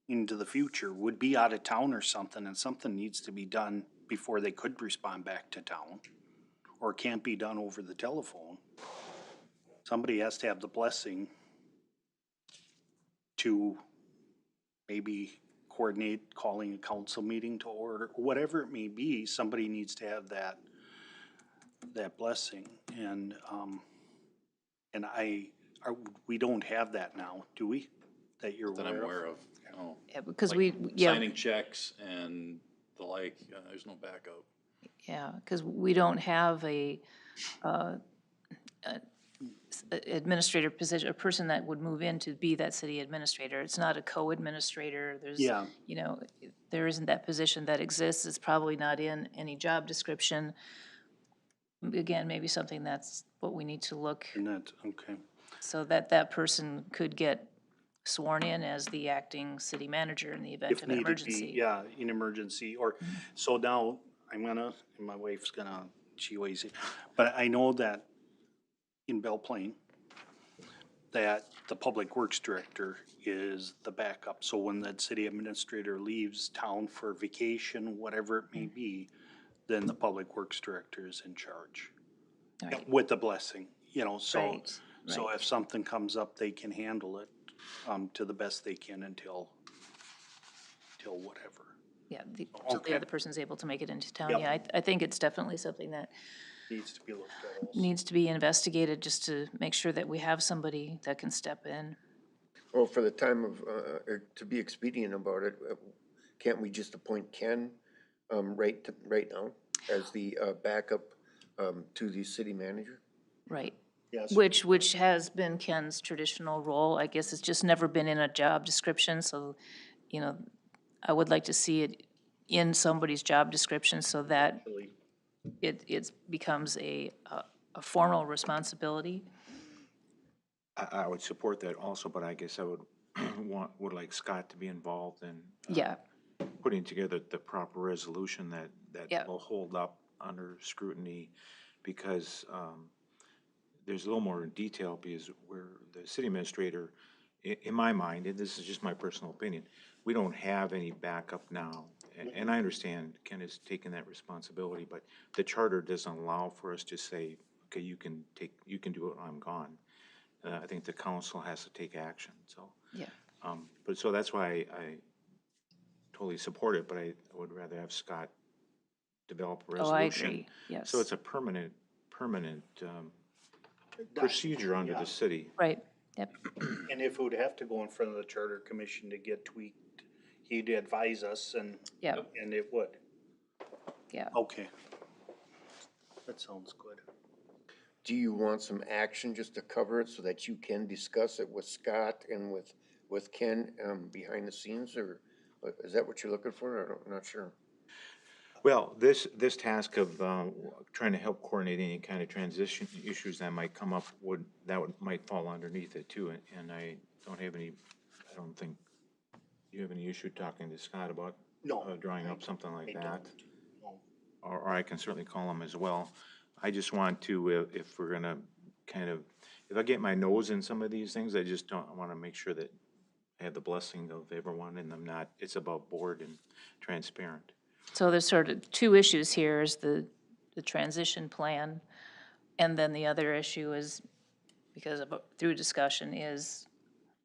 Speaker 5: into the future would be out of town or something, and something needs to be done before they could respond back to town, or can't be done over the telephone, somebody has to have the blessing to maybe coordinate calling a council meeting to order, whatever it may be, somebody needs to have that blessing. And we don't have that now, do we? That you're
Speaker 4: That I'm
Speaker 5: aware
Speaker 4: aware of. No.
Speaker 9: Yeah, because
Speaker 4: Like
Speaker 9: yeah.
Speaker 4: signing checks and the like, there's no backup.
Speaker 9: Yeah, because we don't have a administrator position, a person that would move in to be that city administrator. It's not a co-administrator. There's,
Speaker 5: Yeah.
Speaker 9: There isn't that position that exists. It's probably not in any job description. Again, maybe something that's what we need to look,
Speaker 5: And that, okay.
Speaker 9: so that person could get sworn in as the acting city manager in the event
Speaker 5: If
Speaker 9: of an
Speaker 5: needed
Speaker 9: emergency.
Speaker 5: be, yeah, in emergency, or, so now and my wife's gonna, she weighs it, but I know that in Belle Plaine, that the public works director is the backup, so when that city administrator leaves town for vacation, whatever it may be, then the public works director is in charge.
Speaker 9: Right.
Speaker 5: With the blessing, so,
Speaker 9: Right,
Speaker 5: so
Speaker 9: right.
Speaker 5: if something comes up, they can handle it, to the best they can until whatever.
Speaker 9: Yeah, till the
Speaker 5: Okay.
Speaker 9: other person's able to make it into town.
Speaker 5: Yep.
Speaker 9: Yeah, I think it's definitely something that
Speaker 5: Needs to be looked at also.
Speaker 9: needs to be investigated just to make sure that we have somebody that can step in.
Speaker 10: Well, for the time of, or to be expedient about it, can't we just appoint Ken, right now as the, backup, to the city manager?
Speaker 9: Right.
Speaker 5: Yes.
Speaker 9: Which has been Ken's traditional role. I guess it's just never been in a job description, so, you know, I would like to see it in somebody's job description so that
Speaker 5: Actually,
Speaker 9: it becomes a formal responsibility.
Speaker 2: I would support that also, but I guess I would would like Scott to be involved in
Speaker 9: Yeah,
Speaker 2: putting together the proper resolution that
Speaker 9: Yeah.
Speaker 2: will hold up under scrutiny, because there's a little more detail, because where the city administrator, in my mind, and this is just my personal opinion, we don't have any backup now. And I understand Ken is taking that responsibility, but the charter doesn't allow for us to say, okay, you can do it when I'm gone. I think the council has to take action, so.
Speaker 9: yeah.
Speaker 2: But so that's why I totally support it, but I would rather have Scott develop a
Speaker 9: Oh, I
Speaker 2: resolution.
Speaker 9: agree, yes.
Speaker 2: So it's a permanent procedure under the city.
Speaker 9: Right, yep,
Speaker 5: and if it would have to go in front of the charter commission to get tweaked, he'd advise us and.
Speaker 9: Yep.
Speaker 5: And it would.
Speaker 9: yeah.
Speaker 5: Okay. That sounds good.
Speaker 10: Do you want some action just to cover it so that you can discuss it with Scott and with Ken, behind the scenes, or is that what you're looking for? I'm not sure.
Speaker 2: Well, this task of trying to help coordinate any kind of transition issues that might come up might fall underneath it too. And I don't think you have any issue talking to Scott about
Speaker 5: No.
Speaker 2: drawing up something like
Speaker 5: I
Speaker 2: that.
Speaker 5: don't. No.
Speaker 2: Or I can certainly call him as well. I just want to, if we're gonna if I get my nose in some of these things, I wanna make sure that I have the blessing of everyone and it's above board and transparent.
Speaker 9: So there's sort of two issues here, is the transition plan, and then the other issue is, through discussion, is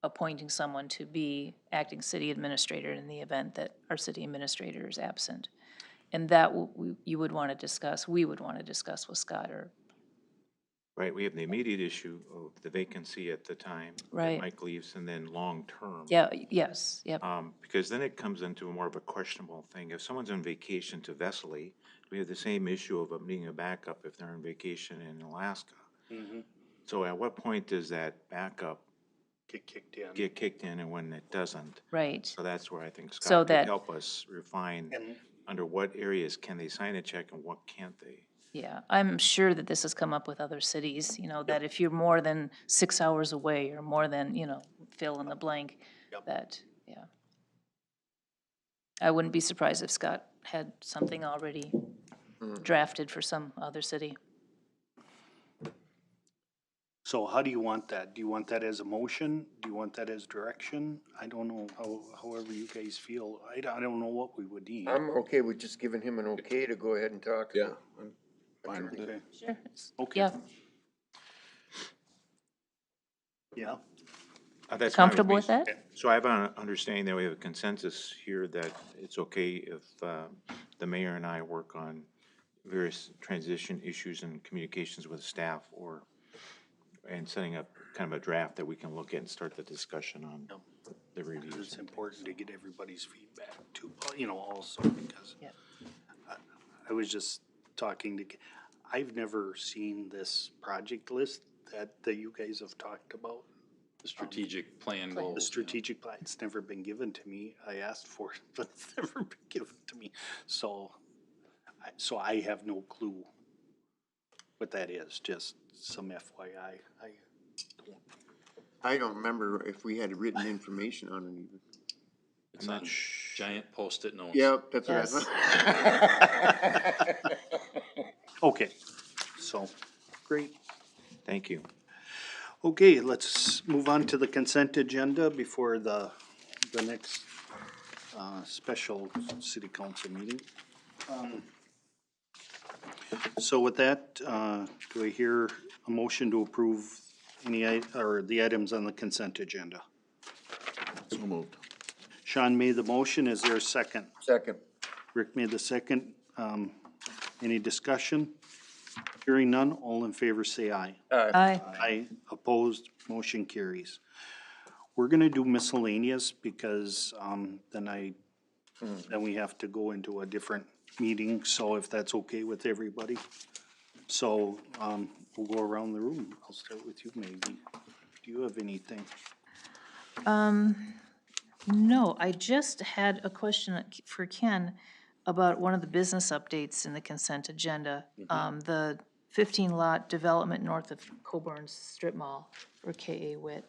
Speaker 9: appointing someone to be acting city administrator in the event that our city administrator is absent. And that you would want to discuss, we would want to discuss with Scott or.
Speaker 2: Right, we have the immediate issue of the vacancy at the time that
Speaker 9: Right.
Speaker 2: Mike leaves, and then long-term.
Speaker 9: Yeah, yes, yep,
Speaker 2: Because then it comes into more of a questionable thing. If someone's on vacation to Vesely, we have the same issue of them needing a backup if they're on vacation in Alaska.
Speaker 5: Mm-hmm.
Speaker 2: So at what point does that backup
Speaker 5: Get kicked in.
Speaker 2: get kicked in and when it doesn't?
Speaker 9: right.
Speaker 2: So that's where I think
Speaker 9: So
Speaker 2: Scott could
Speaker 9: that-
Speaker 2: help us refine
Speaker 5: And
Speaker 2: under what areas can they sign a check and what can't they?
Speaker 9: Yeah, I'm sure that this has come up with other cities, that if you're more than 6 hours away or more than, fill in the blank,
Speaker 5: Yep.
Speaker 9: that, yeah. I wouldn't be surprised if Scott had something already drafted for some other city.
Speaker 5: so how do you want that? Do you want that as a motion? Do you want that as direction? I don't know, however you guys feel. I don't know what we would need.
Speaker 10: I'm okay with just giving him an okay to go ahead and talk.
Speaker 3: Yeah, I'm fine with it.
Speaker 5: Okay.
Speaker 9: Sure.
Speaker 5: Okay.
Speaker 9: Yeah,
Speaker 5: Yeah.
Speaker 2: That's fine
Speaker 9: comfortable
Speaker 2: me.
Speaker 9: with that?
Speaker 2: So I have an understanding that we have a consensus here that it's okay if the mayor and I work on various transition issues and communications with staff and setting up kind of a draft that we can look at and start the discussion on the reviews.
Speaker 5: It's important to get everybody's feedback too, also because
Speaker 9: Yeah.
Speaker 5: I was just talking to, I've never seen this project list that you guys have talked about.
Speaker 4: The strategic plan goals.
Speaker 5: The strategic plan, it's never been given to me. I asked for it, but it's never been given to me. So I have no clue what that is, just some FYI.
Speaker 10: I don't remember if we had written information on it even.
Speaker 4: It's on giant Post-it notes.
Speaker 10: Yep, that's what I
Speaker 9: Yes.
Speaker 10: thought.
Speaker 5: Okay, so, great.
Speaker 2: Thank you.
Speaker 5: Okay, let's move on to the consent agenda before the next special city council meeting. So with that, do I hear a motion to approve the items on the consent agenda?
Speaker 3: So moved.
Speaker 5: Sean made the motion, is there a second?
Speaker 10: Second.
Speaker 5: Rick made the second. Any discussion? Hearing none, all in favor say aye.
Speaker 9: Aye.
Speaker 5: Aye, opposed, motion carries. We're gonna do miscellaneous because, then we have to go into a different meeting, so if that's okay with everybody. So, we'll go around the room. I'll start with you, Maggie. Do you have anything?
Speaker 9: No, I just had a question for Ken about one of the business updates in the consent agenda. The 15-lot development north of Coburn's Strip Mall, or KA WIT.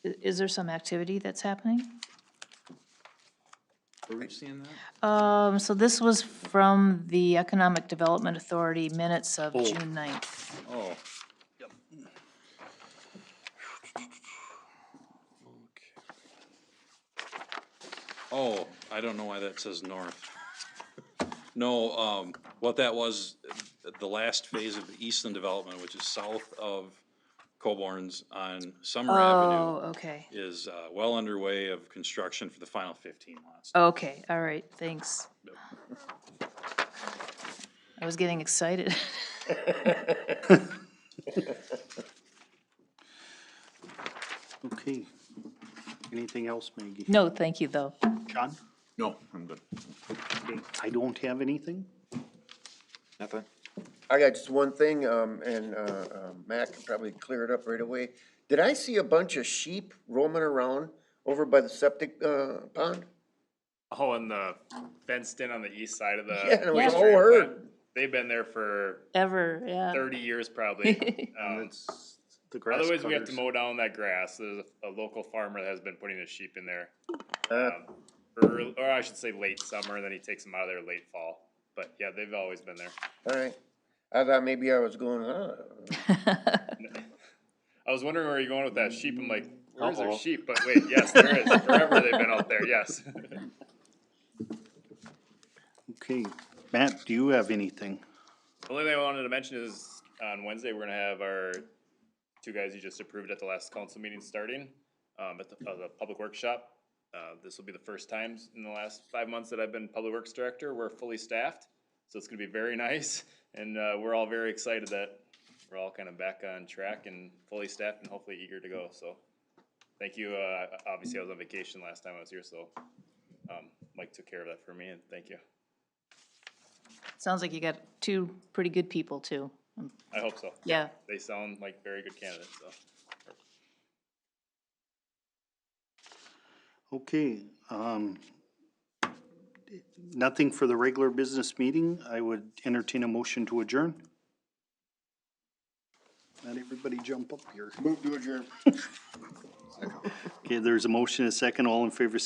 Speaker 9: Is there some activity that's happening?
Speaker 7: Where were you seeing that?
Speaker 9: So this was from the Economic Development Authority minutes of June 9th.
Speaker 4: Oh. Oh, I don't know why that says north. No, what that was, the last phase of the Eastland development, which is south of Coburn's on Summer Avenue,
Speaker 9: Oh, okay.
Speaker 4: is well underway of construction for the final 15 lots.
Speaker 9: Okay, all right, thanks. I was getting excited.
Speaker 5: Okay. Anything else, Maggie?
Speaker 9: No, thank you, though.
Speaker 5: John?
Speaker 3: No, I'm good.
Speaker 5: Okay, I don't have anything.
Speaker 2: Nothing?
Speaker 10: I got just one thing, Matt can probably clear it up right away. Did I see a bunch of sheep roaming around over by the septic, pond?
Speaker 7: Oh, and the fenced in on the east side of the.
Speaker 10: Yeah, and it was
Speaker 9: Yeah.
Speaker 10: a whole herd.
Speaker 7: They've been there for
Speaker 9: Ever, yeah.
Speaker 7: 30 years probably.
Speaker 5: That's the grass
Speaker 7: Otherwise, we have to
Speaker 5: cutters.
Speaker 7: mow down that grass. There's a local farmer that has been putting his sheep in there.
Speaker 10: Uh,
Speaker 7: Or I should say late summer, and then he takes them out of there late fall. But yeah, they've always been there.
Speaker 10: Alright, I thought maybe I was going,
Speaker 7: I was wondering where you're going with that sheep. I'm like, where's their sheep? But wait, yes, there is. Forever they've been out there, yes.
Speaker 5: Okay, Matt, do you have anything?
Speaker 7: The only thing I wanted to mention is on Wednesday, we're gonna have our two guys you just approved at the last council meeting starting, at the public workshop. This will be the first time in the last 5 months that I've been public works director. We're fully staffed, so it's gonna be very nice. And, we're all very excited that we're all kind of back on track and fully staffed and hopefully eager to go, so. Thank you, obviously I was on vacation last time I was here, so, Mike took care of that for me, and thank you.
Speaker 9: Sounds like you got two pretty good people, too.
Speaker 7: I hope so.
Speaker 9: Yeah.
Speaker 7: They sound like very good candidates, so.
Speaker 5: Okay, nothing for the regular business meeting. I would entertain a motion to adjourn. Not everybody jump up here.
Speaker 10: move to adjourn.
Speaker 5: Okay, there's a motion, a second. All in favor,